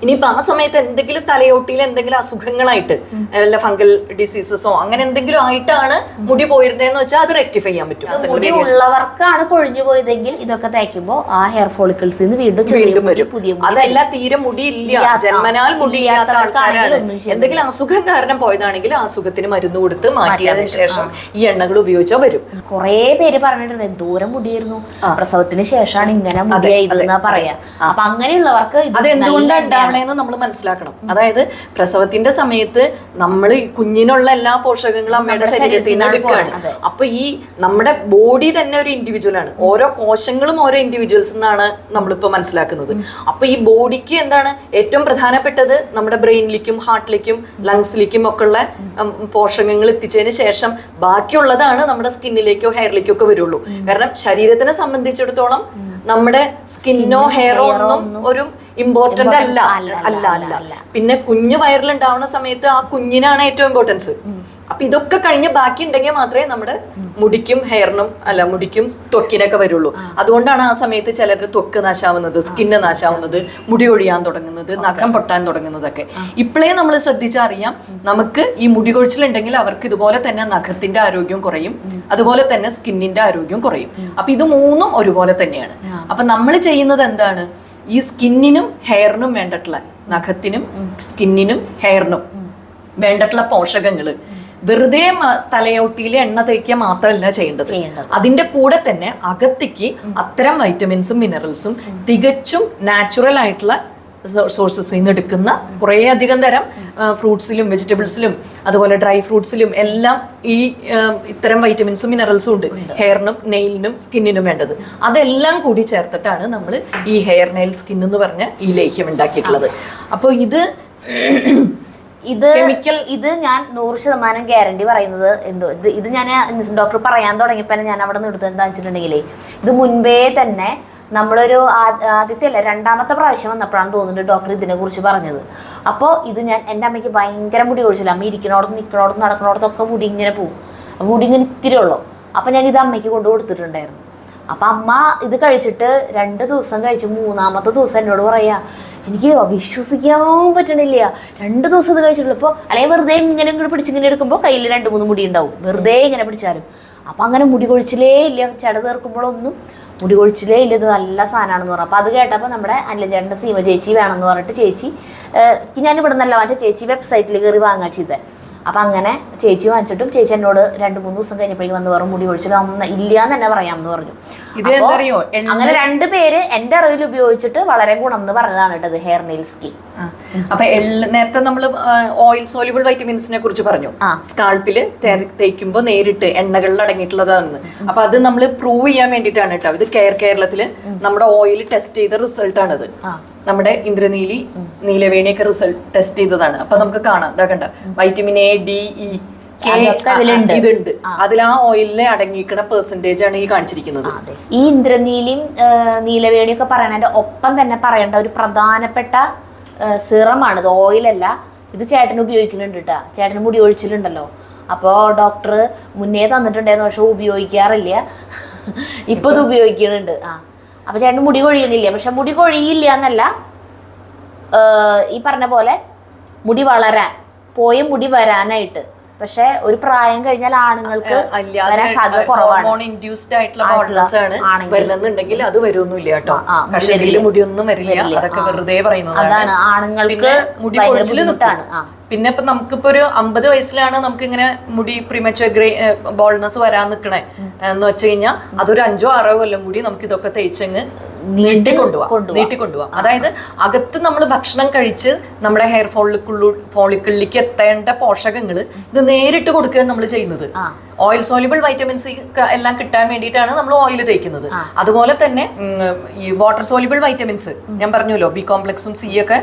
ഇനിയിപ്പോ ആ സമയത്ത് എന്തെങ്കിലും തലയോട്ടിയിൽ എന്തെങ്കിലും അസുഖങ്ങളായിട്ട് വല്ല ഫംഗൽ ഡിസീസസോ അങ്ങനെ എന്തെങ്കിലും ആയിട്ടാണ് മുടി പോയിരുന്നതെന്ന് വെച്ചാൽ അത് റെക്ടിഫൈ ചെയ്യാൻ പറ്റും. മുടി ഉള്ളവർക്കാണ് കൊഴിഞ്ഞു പോയതെങ്കിൽ ഇതൊക്കെ തേക്കുമ്പോൾ ആ ഹെയർ ഫോളിക്കിൾസ് വീണ്ടും വരും. അതല്ല തീരെ മുടിയില്ല, ജന്മനാൽ മുടിയില്ലാത്ത ആൾക്കാരാണ്. എന്തെങ്കിലും അസുഖം കാരണം പോയതാണെങ്കിൽ ആ അസുഖത്തിന് മരുന്ന് കൊടുത്ത് മാറ്റിയതിനു ശേഷം ഈ എണ്ണകൾ ഉപയോഗിച്ചാൽ വരും. കുറെ പേര് പറഞ്ഞിട്ടുണ്ട് എന്തോരം മുടിയായിരുന്നു, പ്രസവത്തിന് ശേഷമാണ് ഇങ്ങനെ മുടിയായിരുന്ന പറയാ. അപ്പൊ അങ്ങനെയുള്ളവർക്ക് അത് എന്തുകൊണ്ടാണ് ഉണ്ടാവണേന്ന് നമ്മൾ മനസ്സിലാക്കണം. അതായത് പ്രസവത്തിന്റെ സമയത്ത് നമ്മൾ കുഞ്ഞിനുള്ള എല്ലാ പോഷകങ്ങളും അമ്മയുടെ ശരീരത്തിൽ നിന്ന് എടുക്കുകയാണ്. അപ്പൊ ഈ നമ്മുടെ ബോഡി തന്നെ ഒരു ഇൻഡിവിജ്വൽ ആണ്. ഓരോ കോശങ്ങളും ഓരോ ഇൻഡിവിജ്വൽസ് എന്നാണ് നമ്മളിപ്പോ മനസ്സിലാക്കുന്നത്. അപ്പൊ ഈ ബോഡിക്ക് എന്താണ് ഏറ്റവും പ്രധാനപ്പെട്ടത്? നമ്മുടെ ബ്രെയിനിലേക്കും ഹാർട്ടിലേക്കും ലങ്സിലേക്കും ഒക്കെ ഉള്ള പോഷകങ്ങൾ എത്തിച്ചതിന് ശേഷം ബാക്കിയുള്ളതാണ് നമ്മുടെ സ്കിന്നിലേക്കോ ഹെയറിലേക്കോ ഒക്കെ വരുള്ളൂ. കാരണം ശരീരത്തിനെ സംബന്ധിച്ചിടത്തോളം നമ്മുടെ സ്കിന്നോ ഹെയറോ ഒന്നും ഒരു ഇമ്പോർട്ടന്റ് അല്ല അല്ല അല്ല. പിന്നെ കുഞ്ഞു വയറിലുണ്ടാവുന്ന സമയത്ത് ആ കുഞ്ഞിനാണ് ഏറ്റവും ഇമ്പോർട്ടൻസ്. അപ്പൊ ഇതൊക്കെ കഴിഞ്ഞ് ബാക്കി ഉണ്ടെങ്കിൽ മാത്രമേ നമ്മുടെ മുടിക്കും മുടിക്കും ത്വക്കിനൊക്കെ വരുള്ളൂ. അതുകൊണ്ടാണ് ആ സമയത്ത് ചിലരുടെ ത്വക്ക് നാശാവുന്നത്, സ്കിന്ന് നാശാവുന്നത്, മുടി ഒഴിയാൻ തുടങ്ങുന്നത്, നഖം പൊട്ടാൻ തുടങ്ങുന്നതൊക്കെ. ഇപ്പോഴേ നമ്മൾ ശ്രദ്ധിച്ചറിയാം, നമുക്ക് ഈ മുടി കൊഴിച്ചിലുണ്ടെങ്കിൽ അവർക്ക് ഇതുപോലെ തന്നെ നഖത്തിന്റെ ആരോഗ്യം കുറയും, അതുപോലെ തന്നെ സ്കിന്നിന്റെ ആരോഗ്യം കുറയും. അപ്പൊ ഇത് മൂന്നും ഒരുപോലെ തന്നെയാണ്. അപ്പൊ നമ്മൾ ചെയ്യുന്നത് എന്താണ്, ഈ സ്കിന്നിനും ഹെയറിനും വേണ്ടിട്ടുള്ള, നഖത്തിനും സ്കിന്നിനും ഹെയറിനും വേണ്ടിട്ടുള്ള പോഷകങ്ങള് വെറുതെ തലയോട്ടിയിൽ എണ്ണ തേക്കുക മാത്രമല്ല ചെയ്യേണ്ടത്. അതിന്റെ കൂടെ തന്നെ അകത്തേക്ക് അത്തരം വൈറ്റമിൻസും മിനറൽസും തികച്ചും നാച്ചുറൽ ആയിട്ടുള്ള സോഴ്സസിൽ നിന്ന് എടുക്കുന്ന കുറേ അധികം തരം ഫ്രൂട്ട്സിലും വെജിറ്റബിൾസിലും അതുപോലെ ഡ്രൈ ഫ്രൂട്ട്സിലും എല്ലാം ഈ ഇത്തരം വൈറ്റമിൻസും മിനറൽസും ഉണ്ട്. ഹെയറിനും നെയിലിനും സ്കിന്നിനും വേണ്ടത് അതെല്ലാം കൂടി ചേർത്തിട്ടാണ് നമ്മൾ ഈ ഹെയർ നെയിൽ സ്കിൻ എന്ന് പറഞ്ഞ ഈ ലേഹ്യം ഉണ്ടാക്കിയിട്ടുള്ളത്. അപ്പോൾ ഇത് ഞാൻ 100% ഗ്യാരണ്ടി പറയുന്നത് ഇത് ഞാൻ ഡോക്ടർ പറയാൻ തുടങ്ങിയപ്പോൾ ഞാൻ അവിടെ നിന്ന് എടുത്തത് എന്താ വെച്ചിട്ടുണ്ടെങ്കിലേ, ഇത് മുൻപേ തന്നെ നമ്മളൊരു ആദ്യത്തെ അല്ല 2ാമത്തെ പ്രാവശ്യം വന്നപ്പോഴാണ് തോന്നുന്നുണ്ട് ഡോക്ടർ ഇതിനെ കുറിച്ച് പറഞ്ഞത്. അപ്പോൾ ഇത് എൻ്റെ അമ്മയ്ക്ക് ഭയങ്കര മുടി കൊഴിച്ചില്ല. അമ്മ ഇരിക്കണോടത്തും നിൽക്കണോടത്തും നടക്കണോടത്തൊക്കെ മുടി ഇങ്ങനെ പോകും. മുടി ഇങ്ങനെ ഇത്തിരി ഉള്ളൂ. അപ്പം ഞാൻ ഇത് അമ്മയ്ക്ക് കൊണ്ട് കൊടുത്തിട്ടുണ്ടായിരുന്നു. അപ്പം അമ്മ ഇത് കഴിച്ചിട്ട് 2 ദിവസം കഴിച്ചു. 3ാമത്തെ ദിവസം എന്നോട് പറയാ, എനിക്ക് വിശ്വസിക്കാൻ പറ്റണില്ല, 2 ദിവസം ഇത് കഴിച്ചിട്ടുള്ളൂ. ഇപ്പോൾ അല്ലെങ്കിൽ വെറുതെ ഇങ്ങനെ പിടിച്ചിങ്ങനെ എടുക്കുമ്പോൾ കയ്യിൽ 2-3 മുടി ഉണ്ടാവും, വെറുതെ ഇങ്ങനെ പിടിച്ചാലും. അപ്പം അങ്ങനെ മുടി കൊഴിച്ചിലേ ഇല്ല, ചെട തീർക്കുമ്പോഴൊന്നും മുടി കൊഴിച്ചിലേ ഇല്ല, ഇത് നല്ല സാധനമാണെന്ന് പറഞ്ഞു. അപ്പോൾ അത് കേട്ടപ്പോൾ നമ്മുടെ അനിലഞ്ചേട്ടൻ്റെ സീമ ചേച്ചി വേണമെന്ന് പറഞ്ഞിട്ട് ചേച്ചി, ഞാൻ ഇവിടെ നിന്നല്ല വാങ്ങിച്ച, ചേച്ചി വെബ്സൈറ്റിൽ കയറി വാങ്ങാൻ ചെയ്തത്. അപ്പം അങ്ങനെ ചേച്ചി വാങ്ങിച്ചിട്ടും ചേച്ചി എന്നോട് 2-3 ദിവസം കഴിഞ്ഞപ്പോഴേക്കും വന്ന് പറഞ്ഞു മുടി കൊഴിച്ചിൽ ഇല്ല എന്ന് തന്നെ പറയാമെന്ന് പറഞ്ഞു. അങ്ങനെ 2 പേര് എൻ്റെ അറിവിൽ ഉപയോഗിച്ചിട്ട് വളരെ ഗുണം എന്ന് പറഞ്ഞതാണ് കേട്ടത് ഹെയർ നെയിൽ സ്കിൻ. അപ്പൊ നേരത്തെ നമ്മൾ ഓയിൽ സോല്യൂബിൾ വൈറ്റമിൻസിനെ കുറിച്ച് പറഞ്ഞു. സ്കാൾപ്പിൽ തേക്കുമ്പോൾ നേരിട്ട് എണ്ണകളിൽ അടങ്ങിയിട്ടുള്ളതാണ്. അപ്പൊ അത് നമ്മൾ പ്രൂവ് ചെയ്യാൻ വേണ്ടിയിട്ടാണ് കേട്ടോ. ഇത് കേരളത്തില് നമ്മുടെ ഓയിൽ ടെസ്റ്റ് ചെയ്ത റിസൾട്ട് ആണത്. നമ്മുടെ ഇന്ദ്രനീലി, നീലവേണിയൊക്കെ റിസൾട്ട് ടെസ്റ്റ് ചെയ്തതാണ്. അപ്പൊ നമുക്ക് കാണാം, ഇതാ കണ്ട, vitamin A, D, E, K ഇതുണ്ട്. അതിൽ ആ ഓയിലിനെ അടങ്ങിയിരിക്കുന്ന പെർസെന്റേജ് ആണ് ഈ കാണിച്ചിരിക്കുന്നത്. ഈ ഇന്ദ്രനീലിയും നീലവേണിയൊക്കെ പറയണതിന്റെ ഒപ്പം തന്നെ പറയേണ്ട ഒരു പ്രധാനപ്പെട്ട സിറമാണ് ഇത്. ഓയിലല്ല, ഇത് ചേട്ടന് ഉപയോഗിക്കുന്നുണ്ട് കേട്ടോ. ചേട്ടന് മുടി ഒഴിച്ചിട്ടുണ്ടല്ലോ. അപ്പോൾ ഡോക്ടർ മുന്നേ തന്നിട്ടുണ്ടായിരുന്നു, പക്ഷെ ഉപയോഗിക്കാറില്ല. ഇപ്പൊ ഇത് ഉപയോഗിക്കുന്നുണ്ട്. അപ്പൊ ചേട്ടന് മുടി കൊഴിയണില്ല. പക്ഷെ മുടി കൊഴിയില്ല എന്നല്ല, ഈ പറഞ്ഞ പോലെ മുടി മുടി വരാനായിട്ട്. പക്ഷെ ഒരു പ്രായം കഴിഞ്ഞാൽ ആണുങ്ങൾക്ക് വരാൻ സാധ്യത കുറവാണ്. ഇൻഡ്യൂസ്ഡ് ആയിട്ടുള്ള ബോൾഡ്നസ് ആണ് വരുന്നുണ്ടെങ്കിൽ അത് വരുമൊന്നുമില്ല കേട്ടോ. കഷണ്ടിയിൽ മുടിയൊന്നും വരില്ല, അതൊക്കെ വെറുതെ പറയുന്നതാണ്. ആണുങ്ങൾക്ക് മുടി കൊഴിച്ചിലാണ്. പിന്നെ ഇപ്പൊ നമുക്കിപ്പോ ഒരു 50 വയസ്സിലാണ് നമുക്ക് ഇങ്ങനെ മുടി പ്രീമച്ചുവർ ബോൾഡ്നസ് വരാൻ നിൽക്കണേ എന്ന് വെച്ച് കഴിഞ്ഞാൽ അതൊരു 5-6 കൊല്ലം കൂടി നമുക്ക് ഇതൊക്കെ തേച്ചങ്ങ് നീട്ടിക്കൊണ്ടുപോവാം. അതായത് അകത്ത് നമ്മൾ ഭക്ഷണം കഴിച്ച് നമ്മുടെ ഹെയർ ഫോളിക്കിളിലേക്ക് എത്തേണ്ട പോഷകങ്ങൾ ഇത് നേരിട്ട് കൊടുക്കുകയാണ് നമ്മൾ ചെയ്യുന്നത്. ഓയിൽ സോല്യൂബിൾ വൈറ്റമിൻസ് എല്ലാം കിട്ടാൻ വേണ്ടിയിട്ടാണ് നമ്മൾ ഓയിൽ തേക്കുന്നത്. അതുപോലെ തന്നെ ഈ വാട്ടർ സോല്യൂബിൾ വൈറ്റമിൻസ് ഞാൻ പറഞ്ഞല്ലോ, ബി കോംപ്ലക്സും സി ഒക്കെ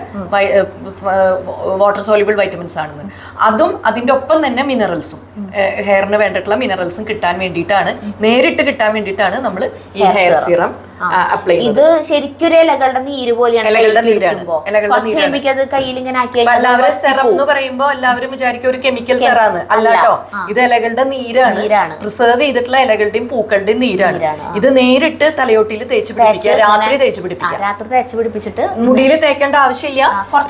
വാട്ടർ സോല്യൂബിൾ വൈറ്റമിൻസ് ആണെന്ന്. അതും അതിന്റെ ഒപ്പം തന്നെ മിനറൽസും, ഹെയറിന് വേണ്ടിയിട്ടുള്ള മിനറൽസും കിട്ടാൻ വേണ്ടിയിട്ടാണ്, നേരിട്ട് കിട്ടാൻ വേണ്ടിയിട്ടാണ് നമ്മൾ ഈ ഹെയർ സീറം അപ്ലൈ ചെയ്യുന്നത്. ഇത് ശരിക്കും ഇലകളുടെ നീര് പോലെയാണ്. ഇലകളുടെ നീരാണ്. എല്ലാവരും സെറം എന്ന് പറയുമ്പോൾ എല്ലാവരും വിചാരിക്കും ഒരു കെമിക്കൽ സെറാന്ന്. അല്ല കേട്ടോ, ഇത് ഇലകളുടെ നീരാണ്. പ്രിസർവ് ചെയ്തിട്ടുള്ള ഇലകളുടെയും പൂക്കളുടെയും നീരാണ്. ഇത് നേരിട്ട് തലയോട്ടിയിൽ തേച്ച് പിടിപ്പിക്കുക, രാത്രി തേച്ച് പിടിപ്പിച്ചിട്ട് മുടിയിൽ തേക്കേണ്ട ആവശ്യമില്ല,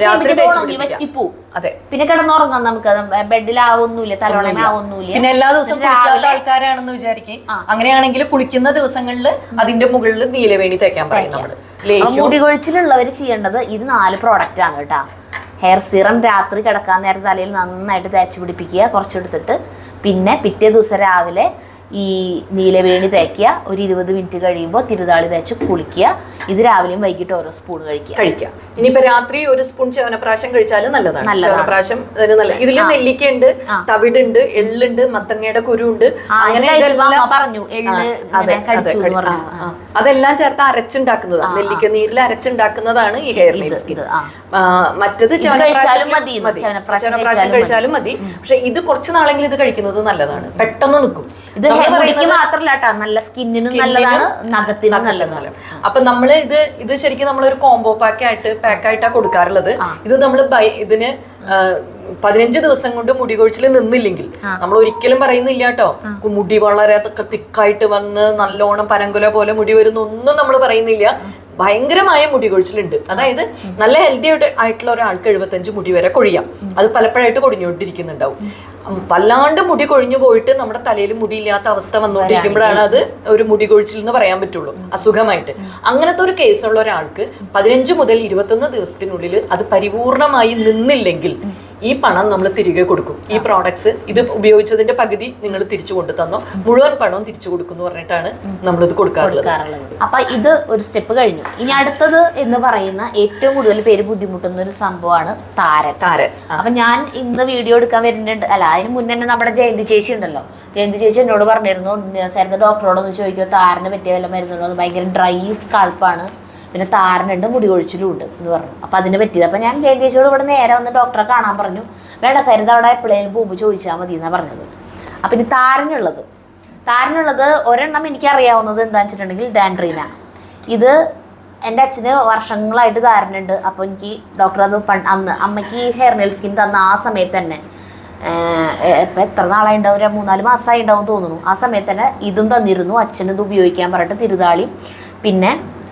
രാത്രി തേച്ച് പിടിപ്പിക്കുക. അതെ, പിന്നെ കിടന്നുറങ്ങാം. നമുക്ക് ബെഡിലാവൊന്നുമില്ല, തലവണമാവൊന്നുമില്ല. പിന്നെ എല്ലാ ദിവസവും കുളിക്കാത്ത ആൾക്കാരാണെന്ന് വിചാരിക്കും. അങ്ങനെയാണെങ്കിൽ കുളിക്കുന്ന ദിവസങ്ങളിൽ അതിന്റെ മുകളിൽ നീലവേണി തേക്കാൻ പറയും നമ്മള്. മുടി കൊഴിച്ചിലുള്ളവര് ചെയ്യേണ്ടത് ഇത് 4 പ്രോഡക്റ്റ് ആണ് കേട്ടാ. ഹെയർ സിറം രാത്രി കിടക്കാൻ നേരത്തെ തലയിൽ നന്നായിട്ട് തേച്ച് പിടിപ്പിക്കുക, കുറച്ചെടുത്തിട്ട്. പിന്നെ പിറ്റേ ദിവസം രാവിലെ ഈ നീലവേണി തേക്കുക. ഒരു 20 മിനിറ്റ് കഴിയുമ്പോൾ തിരുതാളി തേച്ച് കുളിക്കുക. ഇത് രാവിലെയും വൈകിട്ട് ഓരോ സ്പൂൺ കഴിക്കുക. ഇനിയിപ്പോ രാത്രി 1 സ്പൂൺ ചവനപ്രാശം കഴിച്ചാലും നല്ലതാണ്. ചവനപ്രാശം ഇതില് നെല്ലിക്കയുണ്ട്, തവിടുണ്ട്, എള്ളുണ്ട്, മത്തങ്ങയുടെ കുരുണ്ട്, അങ്ങനെ പറഞ്ഞു. അതെല്ലാം ചേർത്ത് അരച്ചുണ്ടാക്കുന്നതാണ്. നെല്ലിക്ക നീരിൽ അരച്ചുണ്ടാക്കുന്നതാണ് ഈ ഹെയർ നെയിൽ സ്കിൻ. മറ്റത് ചവനപ്രാശം കഴിച്ചാലും മതി. പക്ഷെ ഇത് കുറച്ച് നാളെങ്കിലും ഇത് കഴിക്കുന്നത് നല്ലതാണ്. പെട്ടെന്ന് നിൽക്കും. ഇത് മുടിക്ക് മാത്രല്ല കേട്ടോ, നല്ല സ്കിന്നിനും നല്ലതാണ്, നഖത്തിനും നല്ലതാണ്. അപ്പൊ നമ്മള് ഇത് ശരിക്കും നമ്മളൊരു കോംബോ പാക്കായിട്ടാ കൊടുക്കാറുള്ളത്. ഇത് നമ്മള് ഇതിന് 15 ദിവസം കൊണ്ട് മുടി കൊഴിച്ചിൽ നിന്നില്ലെങ്കിൽ നമ്മൾ ഒരിക്കലും പറയുന്നില്ല കേട്ടോ, മുടി വളരെ തിക്കായിട്ട് വന്ന് നല്ലോണം പനങ്കുല പോലെ മുടി വരുന്ന ഒന്നും നമ്മൾ പറയുന്നില്ല. ഭയങ്കരമായ മുടി കൊഴിച്ചിലുണ്ട്. അതായത് നല്ല ഹെൽത്തി ആയിട്ടുള്ള ഒരാൾക്ക് 75 മുടി വരെ കൊഴിയാം. അത് പലപ്പോഴായിട്ട് കൊടിഞ്ഞോണ്ടിരിക്കുന്നുണ്ടാവും. വല്ലാണ്ട് മുടി കൊഴിഞ്ഞു പോയിട്ട് നമ്മുടെ തലയിൽ മുടിയില്ലാത്ത അവസ്ഥ വന്നുകൊണ്ടിരിക്കുമ്പോഴാണ് അത് ഒരു മുടി കൊഴിച്ചിൽ എന്ന് പറയാൻ പറ്റുള്ളൂ, അസുഖമായിട്ട്. അങ്ങനത്തെ ഒരു കേസുള്ള ഒരാൾക്ക് 15 മുതൽ 21 ദിവസത്തിനുള്ളിൽ അത് പരിപൂർണമായി നിന്നില്ലെങ്കിൽ ഈ പണം നമ്മൾ തിരികെ കൊടുക്കും. ഈ പ്രോഡക്ട്സ് ഇത് ഉപയോഗിച്ചതിന്റെ പകുതി നിങ്ങൾ തിരിച്ചു കൊണ്ടു തന്നോ, മുഴുവൻ പണവും തിരിച്ചു കൊടുക്കും എന്ന് പറഞ്ഞിട്ടാണ് നമ്മളിത് കൊടുക്കാറുള്ളത്. അപ്പൊ ഇത് ഒരു സ്റ്റെപ്പ് കഴിഞ്ഞു. ഇനി അടുത്തത് എന്ന് പറയുന്ന ഏറ്റവും കൂടുതൽ പേര് ബുദ്ധിമുട്ടുന്ന ഒരു സംഭവമാണ് താരൻ. അപ്പൊ ഞാൻ ഇന്ന് വീഡിയോ എടുക്കാൻ വരുന്നുണ്ട്, അല്ല അതിന് മുന്നേ തന്നെ നമ്മുടെ ജയന്തി ചേച്ചി ഉണ്ടല്ലോ, ജയന്തി ചേച്ചി എന്നോട് പറഞ്ഞിരുന്നു, സരിത ഡോക്ടറോടൊന്ന് ചോദിക്കുക താരന് പറ്റിയ വല്ല മരുന്നുണ്ടോ, അത് ഭയങ്കര ഡ്രൈ സ്കാൾപ്പാണ്, പിന്നെ താരനുണ്ട്, മുടി കൊഴിച്ചിലും ഉണ്ട് എന്ന് പറഞ്ഞു. അപ്പൊ അതിന് പറ്റിയത്. അപ്പൊ ഞാൻ ജയന്തി ചേച്ചിയോട് ഇവിടെ നേരെ വന്ന് ഡോക്ടറെ കാണാൻ പറഞ്ഞു. വേണ്ട സരിത അവിടെ എപ്പോഴേലും പോകുമ്പോൾ ചോദിച്ചാൽ മതി എന്നാ പറഞ്ഞത്. അപ്പൊ ഇനി താരനുള്ളത് ഒരെണ്ണം എനിക്ക് അറിയാവുന്നത് എന്താണെന്ന് വെച്ചിട്ടുണ്ടെങ്കിൽ ഡാൻഡ്രീന. ഇത് എൻ്റെ അച്ഛന് വർഷങ്ങളായിട്ട് താരനുണ്ട്. അപ്പോൾ എനിക്ക് ഡോക്ടർ അത് അന്ന് അമ്മയ്ക്ക് ഹെയർ നെയിൽ സ്കിൻ തന്ന ആ സമയത്ത് തന്നെ, ഇപ്പം എത്ര നാളായി ഉണ്ടാവും, 3-4 മാസമായി ഉണ്ടാവും തോന്നുന്നു. ആ സമയത്ത് തന്നെ ഇതും തന്നിരുന്നു. അച്ഛന് ഇത് ഉപയോഗിക്കാൻ പറഞ്ഞിട്ട് തിരുതാളി പിന്നെ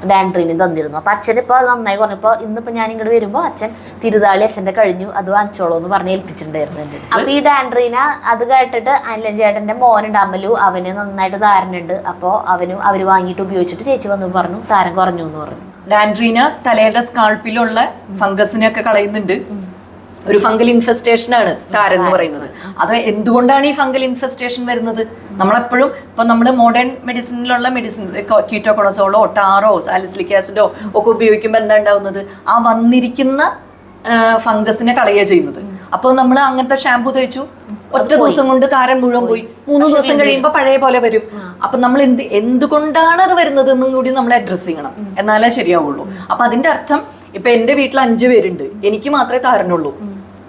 ഡാൻഡ്രീനും തന്നിരുന്നു. അപ്പം അച്ഛനിപ്പോൾ അത് നന്നായി കുറഞ്ഞപ്പോൾ ഇന്നിപ്പോൾ ഞാൻ ഇങ്ങോട്ട് വരുമ്പോൾ അച്ഛൻ തിരുതാളി അച്ഛൻ്റെ കഴിഞ്ഞു, അത് വാങ്ങിച്ചോളൂ എന്ന് പറഞ്ഞ് ഏൽപ്പിച്ചിട്ടുണ്ടായിരുന്നു. അപ്പോൾ ഈ ഡാൻഡ്രീന അത് കേട്ടിട്ട് അനിലൻ ചേട്ടൻ്റെ മോനുണ്ട് അമലു, അവന് നന്നായിട്ട് താരനുണ്ട്. അപ്പോൾ അവർ വാങ്ങിയിട്ട് ഉപയോഗിച്ചിട്ട് ചേച്ചി വന്നു പറഞ്ഞു താരം കുറഞ്ഞു എന്ന് പറഞ്ഞു. ഡാൻഡ്രീന തലയുടെ സ്കാൾപ്പിലുള്ള ഫംഗസിനെയൊക്കെ കളയുന്നുണ്ട്. ഒരു ഫംഗൽ ഇൻഫെസ്റ്റേഷൻ ആണ് താരൻ എന്ന് പറയുന്നത്. അത് എന്തുകൊണ്ടാണ് ഈ ഫംഗൽ ഇൻഫെസ്റ്റേഷൻ വരുന്നത്? നമ്മളെപ്പോഴും ഇപ്പൊ നമ്മൾ മോഡേൺ മെഡിസിനിലുള്ള കീറ്റോകോണസോളോ ടാറോ സാലിസിലിക് ആസിഡോ ഒക്കെ ഉപയോഗിക്കുമ്പോൾ എന്താ ഉണ്ടാവുന്നത്? ആ വന്നിരിക്കുന്ന ഫംഗസിനെ കളയുക ചെയ്യുന്നത്. അപ്പോൾ നമ്മൾ അങ്ങനത്തെ ഷാമ്പു തേച്ചു, ഒറ്റ ദിവസം കൊണ്ട് താരൻ മുഴുവൻ പോയി. 3 ദിവസം കഴിയുമ്പോൾ പഴയ പോലെ വരും. അപ്പൊ നമ്മൾ എന്തുകൊണ്ടാണ് അത് വരുന്നത് എന്നും കൂടി നമ്മൾ അഡ്രസ് ചെയ്യണം, എന്നാലേ ശരിയാവുള്ളൂ. അപ്പൊ അതിന്റെ അർത്ഥം ഇപ്പൊ എന്റെ വീട്ടിൽ 5 പേരുണ്ട്, എനിക്ക് മാത്രമേ താരനുള്ളൂ.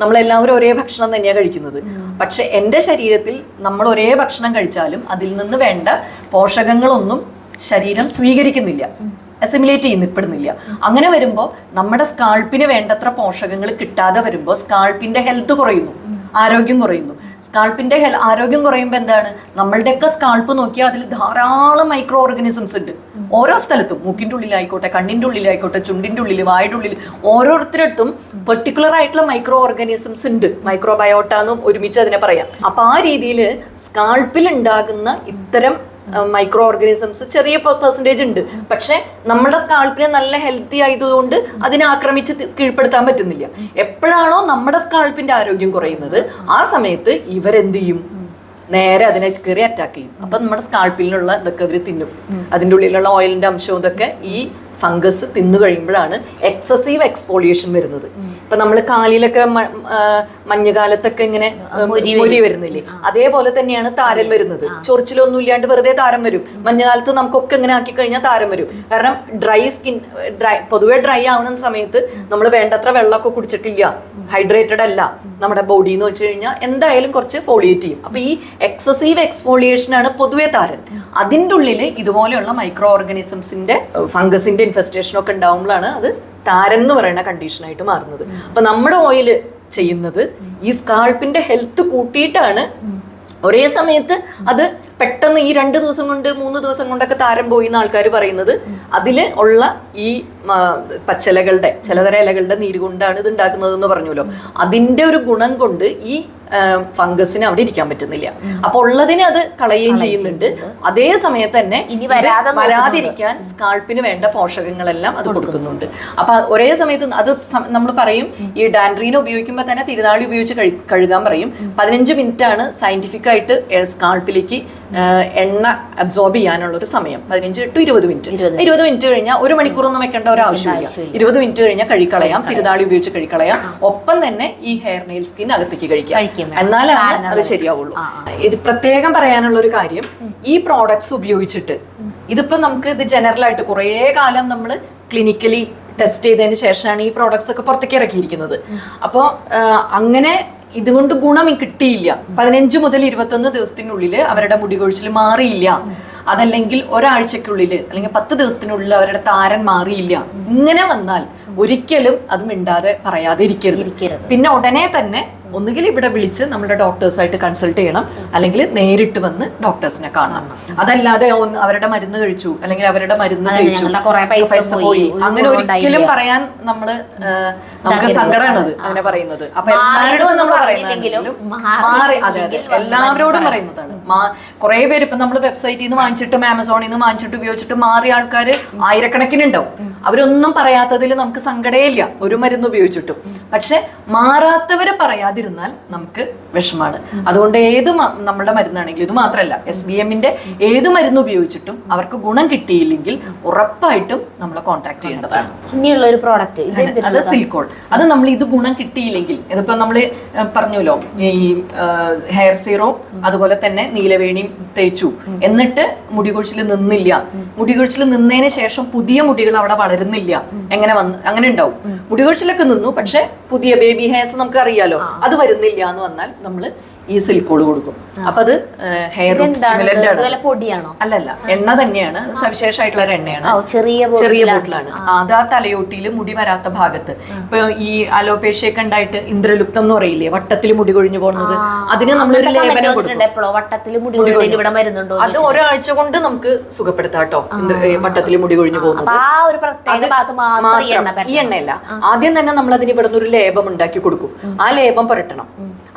നമ്മളെല്ലാവരും ഒരേ ഭക്ഷണം തന്നെയാണ് കഴിക്കുന്നത്. പക്ഷെ എൻ്റെ ശരീരത്തിൽ നമ്മൾ ഒരേ ഭക്ഷണം കഴിച്ചാലും അതിൽ നിന്ന് വേണ്ട പോഷകങ്ങളൊന്നും ശരീരം സ്വീകരിക്കുന്നില്ല, അസിമിലേറ്റ് ചെയ്യുന്നിപ്പെടുന്നില്ല. അങ്ങനെ വരുമ്പോൾ നമ്മുടെ സ്കാൾപ്പിന് വേണ്ടത്ര പോഷകങ്ങൾ കിട്ടാതെ വരുമ്പോൾ സ്കാൾപ്പിന്റെ ഹെൽത്ത് കുറയുന്നു, ആരോഗ്യം കുറയുന്നു. സ്കാൾപ്പിന്റെ ആരോഗ്യം കുറയുമ്പോൾ എന്താണ്, നമ്മളുടെയൊക്കെ സ്കാൾപ്പ് നോക്കിയാൽ അതിൽ ധാരാളം മൈക്രോ ഓർഗാനിസംസ് ഉണ്ട്. ഓരോ സ്ഥലത്തും, മൂക്കിൻ്റെ ഉള്ളിലായിക്കോട്ടെ, കണ്ണിൻ്റെ ഉള്ളിലായിക്കോട്ടെ, ചുണ്ടിൻ്റെ ഉള്ളിൽ, വായുടെ ഉള്ളിൽ, ഓരോരുത്തരടുത്തും പെർട്ടിക്കുലർ ആയിട്ടുള്ള മൈക്രോ ഓർഗാനിസംസ് ഉണ്ട്. മൈക്രോബയോട്ട എന്നും ഒരുമിച്ച് അതിനെ പറയാം. അപ്പൊ ആ രീതിയിൽ സ്കാൾപ്പിൽ ഉണ്ടാകുന്ന ഇത്തരം മൈക്രോ ഓർഗാനിസംസ് ചെറിയ പെർസെൻറ്റേജ് ഉണ്ട്. പക്ഷെ നമ്മുടെ സ്കാൾപ്പിനെ നല്ല ഹെൽത്തി ആയതുകൊണ്ട് അതിനെ ആക്രമിച്ച് കീഴ്പ്പെടുത്താൻ പറ്റുന്നില്ല. എപ്പോഴാണോ നമ്മുടെ സ്കാൾപ്പിന്റെ ആരോഗ്യം കുറയുന്നത് ആ സമയത്ത് ഇവരെന്ത് ചെയ്യും? നേരെ അതിനെ കയറി അറ്റാക്ക് ചെയ്യും. അപ്പൊ നമ്മുടെ സ്കാൾപ്പിലുള്ള ഇതൊക്കെ ഇവർ തിന്നും. അതിൻ്റെ ഉള്ളിലുള്ള ഓയിലിന്റെ അംശവും ഇതൊക്കെ ഈ ഫംഗസ് തിന്നു കഴിയുമ്പോഴാണ് എക്സസീവ് എക്സ്പോളിയേഷൻ വരുന്നത്. ഇപ്പൊ നമ്മൾ കാലിലൊക്കെ മഞ്ഞുകാലത്തൊക്കെ ഇങ്ങനെ മുരി വരുന്നില്ലേ, അതേപോലെ തന്നെയാണ് താരൻ വരുന്നത്. ചൊറിച്ചിലൊന്നും ഇല്ലാണ്ട് വെറുതെ താരം വരും. മഞ്ഞുകാലത്ത് നമുക്കൊക്കെ ഇങ്ങനെ ആക്കി കഴിഞ്ഞാൽ താരം വരും. കാരണം പൊതുവെ ഡ്രൈ ആവുന്ന സമയത്ത് നമ്മൾ വേണ്ടത്ര വെള്ളമൊക്കെ കുടിച്ചിട്ടില്ല, ഹൈഡ്രേറ്റഡ് അല്ല നമ്മുടെ ബോഡി എന്ന് വെച്ച് കഴിഞ്ഞാൽ എന്തായാലും കുറച്ച് ഫോളിയേറ്റ് ചെയ്യും. അപ്പൊ ഈ എക്സസീവ് എക്സ്ഫോളിയേഷൻ ആണ് പൊതുവെ താരൻ. അതിൻ്റെ ഉള്ളിൽ ഇതുപോലെയുള്ള മൈക്രോ ഓർഗാനിസംസിന്റെ ഫംഗസിന്റെ ഇൻഫെസ്റ്റേഷൻ ഒക്കെ ഉണ്ടാവുമ്പോഴാണ് അത് താരൻ എന്ന് പറയുന്ന കണ്ടീഷനായിട്ട് മാറുന്നത്. അപ്പൊ നമ്മുടെ ഓയില് ചെയ്യുന്നത് ഈ സ്കാൾപ്പിന്റെ ഹെൽത്ത് കൂട്ടിയിട്ടാണ്. ഒരേ സമയത്ത് അത് പെട്ടെന്ന് ഈ 2 ദിവസം കൊണ്ട് 3 ദിവസം കൊണ്ടൊക്കെ താരം പോയി എന്ന് ആൾക്കാർ പറയുന്നത് അതില് ഉള്ള ഈ പച്ചിലകളുടെ ചിലതര ഇലകളുടെ നീര് കൊണ്ടാണ് ഇത് ഉണ്ടാക്കുന്നത് എന്ന് പറഞ്ഞല്ലോ. അതിന്റെ ഒരു ഗുണം കൊണ്ട് ഈ ഫംഗസിന് അവിടെ ഇരിക്കാൻ പറ്റുന്നില്ല. അപ്പൊ ഉള്ളതിനെ അത് കളയുകയും ചെയ്യുന്നുണ്ട്. അതേ സമയത്ത് തന്നെ വരാതിരിക്കാൻ സ്കാൾപ്പിന് വേണ്ട പോഷകങ്ങളെല്ലാം അത് കൊടുക്കുന്നുണ്ട്. അപ്പൊ ഒരേ സമയത്ത് അത് നമ്മൾ പറയും, ഈ ഡാൻഡ്രീന ഉപയോഗിക്കുമ്പോൾ തന്നെ തിരുനാളി ഉപയോഗിച്ച് കഴുകാൻ പറയും. 15 മിനിറ്റ് ആണ് സയന്റിഫിക് ആയിട്ട് സ്കാൾപ്പിലേക്ക് എണ്ണ അബ്സോർബ് ചെയ്യാനുള്ള ഒരു സമയം. 15 to 20 മിനിറ്റ്. 20 മിനിറ്റ് കഴിഞ്ഞാൽ 1 മണിക്കൂറൊന്നും വെക്കേണ്ട ഒരു ആവശ്യമില്ല. 20 മിനിറ്റ് കഴിഞ്ഞാൽ കഴുകിക്കളയാം, തിരുനാളി ഉപയോഗിച്ച് കഴുകിക്കളയാം. ഒപ്പം തന്നെ ഈ ഹെയർ നെയിൽ സ്കിൻ അകത്തേക്ക് കഴിക്കാം. എന്നാലാണ് അത് ശരിയാവുള്ളൂ. ഇത് പ്രത്യേകം പറയാനുള്ള ഒരു കാര്യം, ഈ പ്രോഡക്ട്സ് ഉപയോഗിച്ചിട്ട് ഇതിപ്പോ നമുക്ക് ഇത് ജനറൽ ആയിട്ട് കുറേ കാലം നമ്മൾ ക്ലിനിക്കലി ടെസ്റ്റ് ചെയ്തതിന് ശേഷമാണ് ഈ പ്രോഡക്ട്സ് ഒക്കെ പുറത്തേക്ക് ഇറക്കിയിരിക്കുന്നത്. അപ്പോൾ അങ്ങനെ ഇതുകൊണ്ട് ഗുണം കിട്ടിയില്ല, 15 മുതൽ 21 ദിവസത്തിനുള്ളിൽ അവരുടെ മുടി കൊഴിച്ചിൽ മാറിയില്ല, അതല്ലെങ്കിൽ ഒരാഴ്ചക്കുള്ളിൽ അല്ലെങ്കിൽ 10 ദിവസത്തിനുള്ളിൽ അവരുടെ താരൻ മാറിയില്ല, ഇങ്ങനെ വന്നാൽ ഒരിക്കലും അത് മിണ്ടാതെ പറയാതെ ഇരിക്കരുത്. പിന്നെ ഉടനെ തന്നെ ഒന്നുകിൽ ഇവിടെ വിളിച്ച് നമ്മുടെ ഡോക്ടേഴ്സായിട്ട് കൺസൾട്ട് ചെയ്യണം, അല്ലെങ്കിൽ നേരിട്ട് വന്ന് ഡോക്ടേഴ്സിനെ കാണണം. അതല്ലാതെ അവരുടെ മരുന്ന് കഴിച്ചു അല്ലെങ്കിൽ അവരുടെ മരുന്ന് കഴിച്ചു പൈസ പോയി അങ്ങനെ ഒരിക്കലും പറയാൻ നമുക്ക് സങ്കടമാണത് അങ്ങനെ പറയുന്നത്. അപ്പൊ എല്ലാവരോടും നമ്മൾ പറയുന്നതെങ്കിലും മാറി, അതെ അതെ എല്ലാവരോടും പറയുന്നതാണ്. കുറെ പേര് ഇപ്പൊ നമ്മൾ വെബ്സൈറ്റിൽ നിന്ന് വാങ്ങിച്ചിട്ടും ആമസോണിൽ നിന്ന് വാങ്ങിച്ചിട്ട് ഉപയോഗിച്ചിട്ട് മാറിയ ആൾക്കാർ ആയിരക്കണക്കിനുണ്ടാവും. അവരൊന്നും പറയാത്തതിൽ നമുക്ക് സങ്കടേ ഇല്ല ഒരു മരുന്ന് ഉപയോഗിച്ചിട്ടും. പക്ഷെ മാറാത്തവര് പറയാതിരുന്നാൽ നമുക്ക് വിഷമാണ്. അതുകൊണ്ട് നമ്മളുടെ മരുന്നാണെങ്കിലും, ഇത് മാത്രമല്ല SBMന്റെ ഏത് മരുന്ന് ഉപയോഗിച്ചിട്ടും അവർക്ക് ഗുണം കിട്ടിയില്ലെങ്കിൽ ഉറപ്പായിട്ടും നമ്മളെ കോൺടാക്ട് ചെയ്യേണ്ടതാണ്. ഇനിയുള്ള ഒരു പ്രോഡക്റ്റ് അത് സിലിക്കോൺ. അത് നമ്മൾ ഇത് ഗുണം കിട്ടിയില്ലെങ്കിൽ, ഇതിപ്പോ നമ്മള് പറഞ്ഞല്ലോ ഈ ഹെയർ സീറോ അതുപോലെ തന്നെ നീലവേണിയും തേച്ചു, എന്നിട്ട് മുടികൊഴിച്ചിൽ നിന്നില്ല, മുടികൊഴിച്ചിൽ നിന്നതിന് ശേഷം പുതിയ മുടികൾ അവിടെ വളരുന്നില്ല, അങ്ങനെ ഉണ്ടാവും. മുടികൊഴിച്ചിലൊക്കെ നിന്നു, പക്ഷെ പുതിയ ബേബി ഹെയർസ് നമുക്ക് അറിയാലോ അത് വരുന്നില്ല എന്ന് വന്നാൽ നമ്മൾ ഈ സിലിക്കോൾ കൊടുക്കും. അപ്പൊ അത് ഹെയർ സ്റ്റിമുലന്റ് ആണ്. അല്ലല്ല, എണ്ണ തന്നെയാണ്, സവിശേഷമായിട്ടുള്ള ഒരു എണ്ണയാണ്, ചെറിയ ബോട്ടിലാണ്. അത് ആ തലയോട്ടിയിൽ മുടി വരാത്ത ഭാഗത്ത്, ഇപ്പൊ ഈ അലോപേഷ്യൊക്കെ ഉണ്ടായിട്ട് ഇന്ദ്രലുപ്തം എന്ന് പറയില്ലേ, വട്ടത്തിൽ മുടി കൊഴിഞ്ഞു പോകുന്നത്, അതിന് നമ്മളൊരു ലേപനം കൊടുക്കും. അത് ഒരാഴ്ച കൊണ്ട് നമുക്ക് സുഖപ്പെടുത്താം കേട്ടോ, വട്ടത്തിൽ മുടി കൊഴിഞ്ഞു പോകുന്നത്. ഈ എണ്ണയല്ല, ആദ്യം തന്നെ നമ്മൾ അതിന് ഇവിടെ നിന്ന് ഒരു ലേപം ഉണ്ടാക്കി കൊടുക്കും. ആ ലേപം പുരട്ടണം.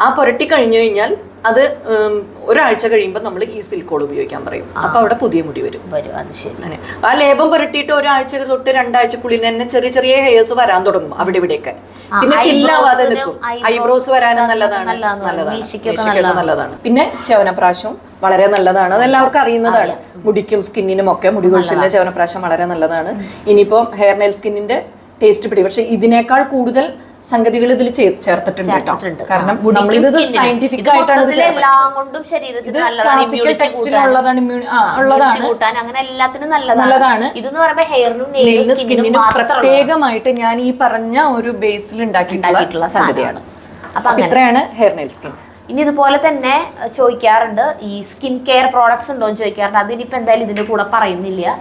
ആ പുരട്ടി കഴിഞ്ഞു കഴിഞ്ഞാൽ അത് ഒരാഴ്ച കഴിയുമ്പോൾ നമ്മൾ ഈ സിലിക്കോൾ ഉപയോഗിക്കാൻ പറയും. അപ്പൊ അവിടെ പുതിയ മുടി വരും. അങ്ങനെ ആ ലേപം പുരട്ടിയിട്ട് ഒരാഴ്ച തൊട്ട് 2 ആഴ്ചക്കുള്ളിൽ തന്നെ ചെറിയ ചെറിയ ഹെയർസ് വരാൻ തുടങ്ങും അവിടെ ഇവിടെയൊക്കെ. പിന്നെ ഫില്ലാവാതെ നിൽക്കും. ഐബ്രോസ് വരാനും നല്ലതാണ്. നല്ലതാണ്. പിന്നെ ചവനപ്രാശം വളരെ നല്ലതാണ്, അതെല്ലാവർക്കും അറിയുന്നതാണ്. മുടിക്കും സ്കിന്നിനും ഒക്കെ മുടി കൊഴിച്ചിലിന്റെ ചവനപ്രാശം വളരെ നല്ലതാണ്. ഇനിയിപ്പോ ഹെയർ നെയിൽ സ്കിന്നിന്റെ ടേസ്റ്റ് പിടി, പക്ഷെ ഇതിനേക്കാൾ കൂടുതൽ സംഗതികൾ ഇതിൽ ചേർത്തിട്ടുണ്ട് കേട്ടോ. കാരണം നമ്മളിത് സയന്റിഫിക് ആയിട്ടാണ് ഇത് ചേർത്തത്. ക്ലാസിക്കൽ ടെക്സ്റ്റിലുള്ളതാണ്, നല്ലതാണ്. നെയിലിനും സ്കിന്നിനും പ്രത്യേകമായിട്ട് ഞാൻ ഈ പറഞ്ഞ ഒരു ബേസിൽ ഉണ്ടാക്കിയിട്ടുള്ള സംഗതിയാണ്. അപ്പൊ ഇത്രയാണ് ഹെയർ നെയിൽ സ്കിൻ. ഇനി ഇതുപോലെ തന്നെ ചോദിക്കാറുണ്ട്, ഈ സ്കിൻ കെയർ പ്രോഡക്ട്സ് ഉണ്ടോ എന്ന് ചോദിക്കാറുണ്ട്. അതിനിപ്പോ എന്തായാലും ഇതിന്റെ കൂടെ പറയുന്നില്ല,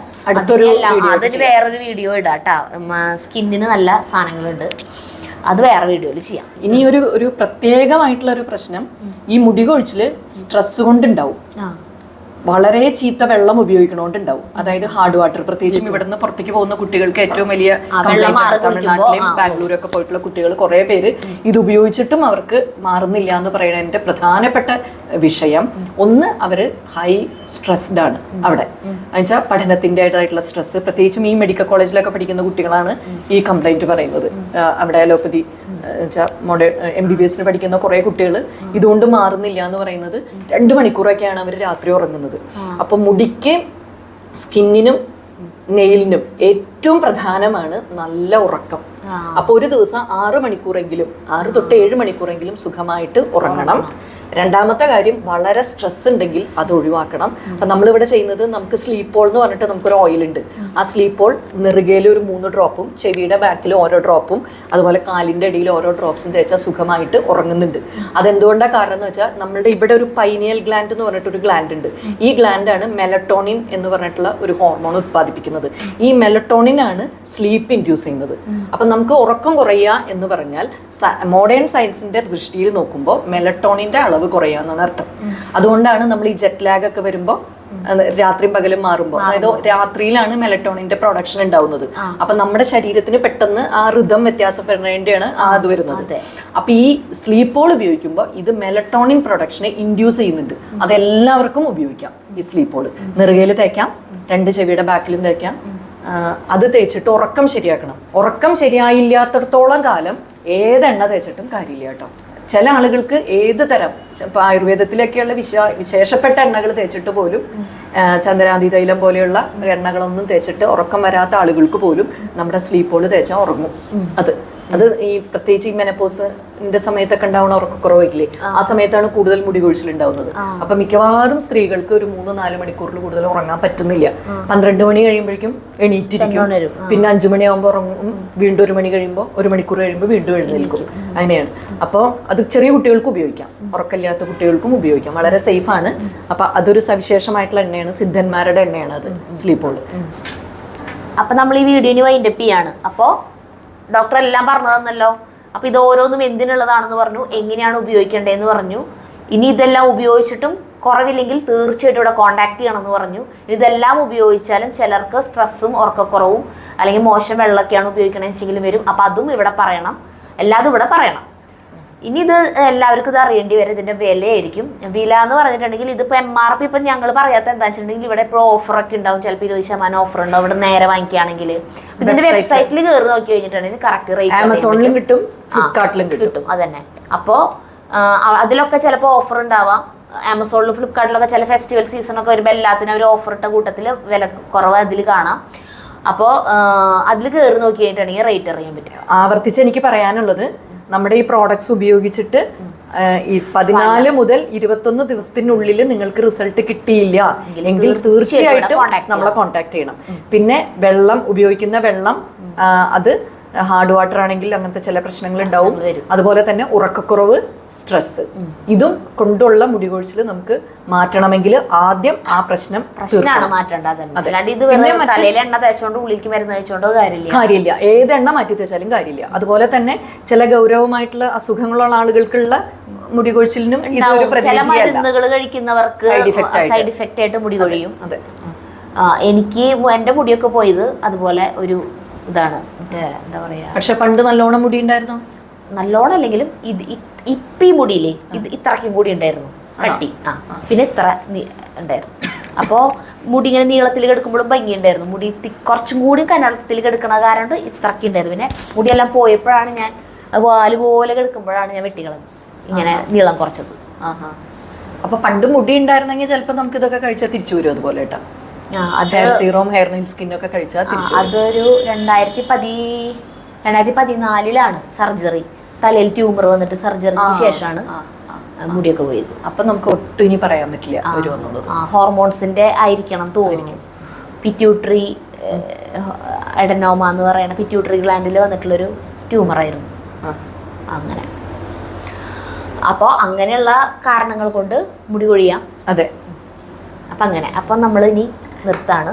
അതിന് വേറൊരു വീഡിയോ ഇടാട്ടാ. സ്കിന്നിന് നല്ല സാധനങ്ങളുണ്ട്, അത് വേറെ വീഡിയോയിൽ ചെയ്യാം. ഇനി ഒരു പ്രത്യേകമായിട്ടുള്ള ഒരു പ്രശ്നം ഈ മുടി കൊഴിച്ചില് സ്ട്രെസ് കൊണ്ടുണ്ടാവും. വളരെ ചീത്ത വെള്ളം ഉപയോഗിക്കണോണ്ടുണ്ടാവും. അതായത് ഹാർഡ് വാട്ടർ, പ്രത്യേകിച്ചും ഇവിടുന്ന് പുറത്തേക്ക് പോകുന്ന കുട്ടികൾക്ക് ഏറ്റവും വലിയ കംപ്ലൈന്റ്. തമിഴ്നാട്ടിലെയും ബാംഗ്ലൂരൊക്കെ പോയിട്ടുള്ള കുട്ടികൾ കുറെ പേര് ഇത് ഉപയോഗിച്ചിട്ടും അവർക്ക് മാറുന്നില്ല എന്ന് പറയുന്നതിന്റെ പ്രധാനപ്പെട്ട വിഷയം ഒന്ന്, അവര് ഹൈ സ്ട്രെസ്ഡ് ആണ് അവിടെ. എന്നുവെച്ചാൽ പഠനത്തിൻ്റെതായിട്ടുള്ള സ്ട്രെസ്, പ്രത്യേകിച്ചും ഈ മെഡിക്കൽ കോളേജിലൊക്കെ പഠിക്കുന്ന കുട്ടികളാണ് ഈ കംപ്ലൈന്റ് പറയുന്നത്. അവിടെ അലോപ്പതി മോഡേൺ MBBS പഠിക്കുന്ന കുറെ കുട്ടികൾ ഇതുകൊണ്ട് മാറുന്നില്ല എന്ന് പറയുന്നത് 2 മണിക്കൂറൊക്കെയാണ് അവർ രാത്രി ഉറങ്ങുന്നത്. അപ്പൊ മുടിക്ക്, സ്കിന്നിനും നെയിലിനും ഏറ്റവും പ്രധാനമാണ് നല്ല ഉറക്കം. അപ്പൊ ഒരു ദിവസം 6 മണിക്കൂറെങ്കിലും, 6 തൊട്ട് 7 മണിക്കൂറെങ്കിലും സുഖമായിട്ട് ഉറങ്ങണം. രണ്ടാമത്തെ കാര്യം, വളരെ സ്ട്രെസ് ഉണ്ടെങ്കിൽ അത് ഒഴിവാക്കണം. അപ്പം നമ്മളിവിടെ ചെയ്യുന്നത്, നമുക്ക് സ്ലീപ്പോൾ എന്ന് പറഞ്ഞിട്ട് നമുക്കൊരു ഓയിൽ ഉണ്ട്. ആ സ്ലീപ്പോൾ നെറുകയിൽ ഒരു 3 ഡ്രോപ്പും ചെവിയുടെ ബാക്കിൽ ഓരോ ഡ്രോപ്പും അതുപോലെ കാലിൻ്റെ ഇടയിൽ ഓരോ ഡ്രോപ്സും തേച്ചാൽ സുഖമായിട്ട് ഉറങ്ങുന്നുണ്ട്. അതെന്തുകൊണ്ടാണ് കാരണം എന്ന് വെച്ചാൽ, നമ്മളുടെ ഇവിടെ ഒരു പൈനിയൽ ഗ്ലാൻഡ് എന്ന് പറഞ്ഞിട്ടൊരു ഗ്ലാൻഡ് ഉണ്ട്. ഈ ഗ്ലാൻഡാണ് മെലട്ടോണിൻ എന്ന് പറഞ്ഞിട്ടുള്ള ഒരു ഹോർമോൺ ഉത്പാദിപ്പിക്കുന്നത്. ഈ മെലട്ടോണിൻ ആണ് സ്ലീപ്പ് ഇൻഡ്യൂസ് ചെയ്യുന്നത്. അപ്പം നമുക്ക് ഉറക്കം കുറയുക എന്ന് പറഞ്ഞാൽ മോഡേൺ സയൻസിന്റെ ദൃഷ്ടിയിൽ നോക്കുമ്പോൾ മെലട്ടോണിന്റെ അളവ് കുറയാന്നാണ് അർത്ഥം. അതുകൊണ്ടാണ് നമ്മൾ ഈ ജെറ്റ് ലാഗ് ഒക്കെ വരുമ്പോൾ, രാത്രിയും പകലും മാറുമ്പോൾ, അതായത് രാത്രിയിലാണ് മെലട്ടോണിന്റെ പ്രൊഡക്ഷൻ ഉണ്ടാവുന്നത്. അപ്പൊ നമ്മുടെ ശരീരത്തിന് പെട്ടെന്ന് ആ ഋതം വ്യത്യാസപ്പെടേണ്ടിയാണ് അത് വരുന്നത്. അപ്പൊ ഈ സ്ലീപ്പോൾ ഉപയോഗിക്കുമ്പോൾ ഇത് മെലട്ടോണിൻ പ്രൊഡക്ഷനെ ഇൻഡ്യൂസ് ചെയ്യുന്നുണ്ട്. അതെല്ലാവർക്കും ഉപയോഗിക്കാം. ഈ സ്ലീപ്പോൾ നെറുകയിൽ തേക്കാം, 2 ചെവിയുടെ ബാക്കിലും തേക്കാം. അത് തേച്ചിട്ട് ഉറക്കം ശരിയാക്കണം. ഉറക്കം ശരിയായില്ലാത്തടത്തോളം കാലം ഏതെണ്ണ തേച്ചിട്ടും കാര്യമില്ല കേട്ടോ. ചില ആളുകൾക്ക് ഏത് തരം, ഇപ്പൊ ആയുർവേദത്തിലൊക്കെയുള്ള വിശേഷപ്പെട്ട എണ്ണകൾ തേച്ചിട്ട് പോലും, ചന്ദ്രാതി തൈലം പോലെയുള്ള എണ്ണകളൊന്നും തേച്ചിട്ട് ഉറക്കം വരാത്ത ആളുകൾക്ക് പോലും നമ്മുടെ സ്ലീപ്പോൾ തേച്ചാൽ ഉറങ്ങും. അത് അത് ഈ പ്രത്യേകിച്ച് ഈ മെനപ്പോസിന്റെ സമയത്തൊക്കെ ഉണ്ടാവുന്ന ഉറക്കക്കുറവില്ലേ, ആ സമയത്താണ് കൂടുതൽ മുടി കൊഴിച്ചിൽ ഉണ്ടാവുന്നത്. അപ്പൊ മിക്കവാറും സ്ത്രീകൾക്ക് ഒരു 3-4 മണിക്കൂറിൽ കൂടുതൽ ഉറങ്ങാൻ പറ്റുന്നില്ല. 12 മണി കഴിയുമ്പോഴേക്കും എണീറ്റിരിക്കും, പിന്നെ 5 മണിയാകുമ്പോൾ ഉറങ്ങും, വീണ്ടും 1 മണി കഴിയുമ്പോൾ 1 മണിക്കൂർ കഴിയുമ്പോൾ വീണ്ടും എഴുന്നേൽക്കും. അങ്ങനെയാണ്. അപ്പോൾ അത് ചെറിയ കുട്ടികൾക്ക് ഉപയോഗിക്കാം, ഉറക്കമില്ലാത്ത കുട്ടികൾക്കും ഉപയോഗിക്കാം, വളരെ സേഫ് ആണ്. അപ്പൊ അതൊരു സവിശേഷമായിട്ടുള്ള എണ്ണയാണ്, സിദ്ധന്മാരുടെ എണ്ണയാണ് അത്, സ്ലീപ്പ് ഓൾ. അപ്പൊ നമ്മൾ ഈ വീഡിയോന് വൈൻഡപ്പ് ചെയ്യാണ്. അപ്പോൾ ഡോക്ടർ എല്ലാം പറഞ്ഞു തന്നല്ലോ. അപ്പൊ ഇത് ഓരോന്നും എന്തിനുള്ളതാണെന്ന് പറഞ്ഞു, എങ്ങനെയാണ് ഉപയോഗിക്കേണ്ടതെന്ന് പറഞ്ഞു. ഇനി ഇതെല്ലാം ഉപയോഗിച്ചിട്ടും കുറവില്ലെങ്കിൽ തീർച്ചയായിട്ടും ഇവിടെ കോൺടാക്ട് ചെയ്യണമെന്ന് പറഞ്ഞു. ഇതെല്ലാം ഉപയോഗിച്ചാലും ചിലർക്ക് സ്ട്രെസ്സും ഉറക്കക്കുറവും അല്ലെങ്കിൽ മോശം വെള്ളമൊക്കെയാണ് ഉപയോഗിക്കണമെന്ന് വെച്ചെങ്കിലും വരും. അപ്പൊ അതും ഇവിടെ പറയണം, എല്ലാതും ഇവിടെ പറയണം. ഇനി ഇത് എല്ലാവർക്കും ഇത് അറിയേണ്ടി വരും, ഇതിന്റെ വിലയായിരിക്കും. വില എന്ന് പറഞ്ഞിട്ടുണ്ടെങ്കിൽ ഇതിപ്പോ MRP ഇപ്പൊ ഞങ്ങൾ പറയാത്ത എന്താ വെച്ചിട്ടുണ്ടെങ്കിൽ ഇവിടെ ഇപ്പോൾ ഓഫറൊക്കെ ഉണ്ടാവും, ചിലപ്പോൾ 20% ഓഫർ ഉണ്ടാവും ഇവിടെ നേരെ വാങ്ങിക്കുകയാണെങ്കിൽ. ഇതിന്റെ വെബ്സൈറ്റിൽ കയറി നോക്കി കഴിഞ്ഞിട്ടുണ്ടെങ്കിൽ കറക്റ്റ് റേറ്റ് ആമസോണിലും കിട്ടും, ഫ്ലിപ്കാർട്ടിലും കിട്ടും. അതന്നെ. അപ്പോൾ അതിലൊക്കെ ചിലപ്പോൾ ഓഫർ ഉണ്ടാവാം. ആമസോണിലും ഫ്ലിപ്കാർട്ടിലൊക്കെ ചില ഫെസ്റ്റിവൽ സീസണൊക്കെ വരുമ്പോൾ എല്ലാത്തിനും അവർ ഓഫർ ഇട്ട കൂട്ടത്തിൽ വില കുറവ് അതിൽ കാണാം. അപ്പോൾ അതിൽ കയറി നോക്കി കഴിഞ്ഞിട്ടുണ്ടെങ്കിൽ റേറ്റ് അറിയാൻ പറ്റും. ആവർത്തിച്ച് എനിക്ക് പറയാനുള്ളത്, നമ്മുടെ ഈ പ്രോഡക്ട്സ് ഉപയോഗിച്ചിട്ട് ഈ 14 മുതൽ 21 ദിവസത്തിനുള്ളിൽ നിങ്ങൾക്ക് റിസൾട്ട് കിട്ടിയില്ല എങ്കിൽ തീർച്ചയായിട്ടും നമ്മളെ കോൺടാക്ട് ചെയ്യണം. പിന്നെ വെള്ളം ഉപയോഗിക്കുന്ന വെള്ളം അത് ഹാർഡ് വാട്ടർ ആണെങ്കിൽ അങ്ങനത്തെ ചില പ്രശ്നങ്ങൾ ഉണ്ടാവും. അതുപോലെ തന്നെ ഉറക്കക്കുറവ്, സ്ട്രെസ്, ഇതും കൊണ്ടുള്ള മുടി കൊഴിച്ചിൽ നമുക്ക് മാറ്റണമെങ്കിൽ ആദ്യം ആ പ്രശ്നമാണ് മാറ്റേണ്ടത്. എണ്ണ തേച്ചോണ്ട് ഉള്ളിലേക്ക് മരുന്ന് തേച്ചോണ്ടോ കാര്യമില്ല, ഏത് എണ്ണ മാറ്റി തേച്ചാലും കാര്യമില്ല. അതുപോലെ തന്നെ ചില ഗൗരവമായിട്ടുള്ള അസുഖങ്ങളുള്ള ആളുകൾക്കുള്ള മുടി കൊഴിച്ചിലിനും ഇതൊരു മരുന്നുകൾ കഴിക്കുന്നവർക്ക് സൈഡ് ഇഫക്റ്റ് ആയിട്ട് മുടി കൊഴിയും. എനിക്ക് എന്റെ മുടിയൊക്കെ പോയത് അതുപോലെ ഒരു ഇതാണ്, എന്താ പറയാ. പക്ഷെ പണ്ട് നല്ലോണം മുടി ഉണ്ടായിരുന്നു, നല്ലോണം അല്ലെങ്കിലും ഇത് ഇപ്പം ഈ മുടിയില്ലേ ഇത് ഇത്രയ്ക്കും കൂടി ഉണ്ടായിരുന്നു കട്ടി. പിന്നെ ഇത്ര ഉണ്ടായിരുന്നു. അപ്പോൾ മുടി ഇങ്ങനെ നീളത്തിൽ കിടക്കുമ്പോഴും ഭംഗി ഉണ്ടായിരുന്നു. മുടി കുറച്ചും കൂടി കനത്തിൽ കിടക്കണ കാരണം ഇത്രയ്ക്ക് ഉണ്ടായിരുന്നു. പിന്നെ മുടിയെല്ലാം പോയപ്പോഴാണ് ഞാൻ വാല് പോലെ കിടക്കുമ്പോഴാണ് ഞാൻ വെട്ടിക്കളഞ്ഞത്, ഇങ്ങനെ നീളം കുറച്ചത്. അപ്പൊ പണ്ട് മുടി ഉണ്ടായിരുന്നെങ്കിൽ ചിലപ്പോൾ നമുക്ക് ഇതൊക്കെ കഴിച്ചാൽ തിരിച്ചു വരും അതുപോലെ കേട്ടോ. Hair serum, hair nail skin ഒക്കെ കഴിച്ചാൽ അതൊരു 2014 സർജറി, തലയിൽ ട്യൂമർ വന്നിട്ട് സർജറിക്ക് ശേഷമാണ് മുടിയൊക്കെ പോയത്. അപ്പൊ നമുക്ക് ഒട്ടും ഇനി പറയാൻ പറ്റില്ല. ഹോർമോൺസിന്റെ ആയിരിക്കണം തോന്നുന്നു. പിറ്റ്യൂട്ടറി എഡനോമ എന്ന് പറയുന്ന പിറ്റ്യൂട്ടറി ഗ്ലാൻഡിൽ വന്നിട്ടുള്ളൊരു ട്യൂമറായിരുന്നു. അങ്ങനെ അപ്പോൾ അങ്ങനെയുള്ള കാരണങ്ങൾ കൊണ്ട് മുടി കൊഴിയാം. അതെ. അപ്പം അങ്ങനെ അപ്പം നമ്മൾ ഇനി നിർത്താണ്.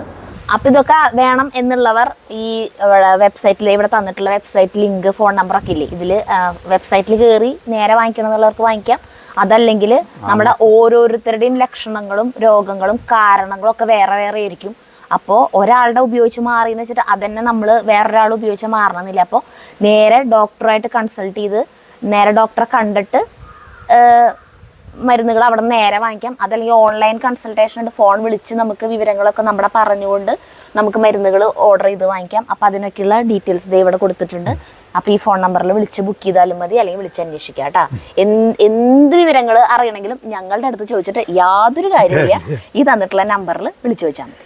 അപ്പം ഇതൊക്കെ വേണം എന്നുള്ളവർ ഈ വെബ്സൈറ്റിൽ ഇവിടെ തന്നിട്ടുള്ള വെബ്സൈറ്റ് ലിങ്ക്, ഫോൺ നമ്പറൊക്കെ ഇല്ലേ, ഇതിൽ വെബ്സൈറ്റിൽ കയറി നേരെ വാങ്ങിക്കണം എന്നുള്ളവർക്ക് വാങ്ങിക്കാം. അതല്ലെങ്കിൽ നമ്മുടെ ഓരോരുത്തരുടെയും ലക്ഷണങ്ങളും രോഗങ്ങളും കാരണങ്ങളും ഒക്കെ വേറെ വേറെ ആയിരിക്കും. അപ്പോൾ ഒരാളുടെ ഉപയോഗിച്ച് മാറി എന്ന് വെച്ചിട്ട് അതന്നെ നമ്മൾ വേറൊരാൾ ഉപയോഗിച്ച് മാറണമെന്നില്ല. അപ്പോൾ നേരെ ഡോക്ടറായിട്ട് കൺസൾട്ട് ചെയ്ത് നേരെ ഡോക്ടറെ കണ്ടിട്ട് മരുന്നുകൾ അവിടെ നേരെ വാങ്ങിക്കാം. അതല്ലെങ്കിൽ ഓൺലൈൻ കൺസൾട്ടേഷൻ ഉണ്ട്, ഫോൺ വിളിച്ച് നമുക്ക് വിവരങ്ങളൊക്കെ നമ്മുടെ പറഞ്ഞുകൊണ്ട് നമുക്ക് മരുന്നുകൾ ഓർഡർ ചെയ്ത് വാങ്ങിക്കാം. അപ്പം അതിനൊക്കെയുള്ള ഡീറ്റെയിൽസ് ദേ ഇവിടെ കൊടുത്തിട്ടുണ്ട്. അപ്പോൾ ഈ ഫോൺ നമ്പറിൽ വിളിച്ച് ബുക്ക് ചെയ്താലും മതി, അല്ലെങ്കിൽ വിളിച്ച് അന്വേഷിക്കാം കേട്ടോ. എന്ത് വിവരങ്ങൾ അറിയണമെങ്കിലും ഞങ്ങളുടെ അടുത്ത് ചോദിച്ചിട്ട് യാതൊരു കാര്യമില്ല, ഈ തന്നിട്ടുള്ള നമ്പറിൽ വിളിച്ചു ചോദിച്ചാൽ മതി.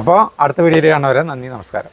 അപ്പോൾ അടുത്ത വീഡിയോയിൽ കാണുന്നവരെ നന്ദി, നമസ്കാരം.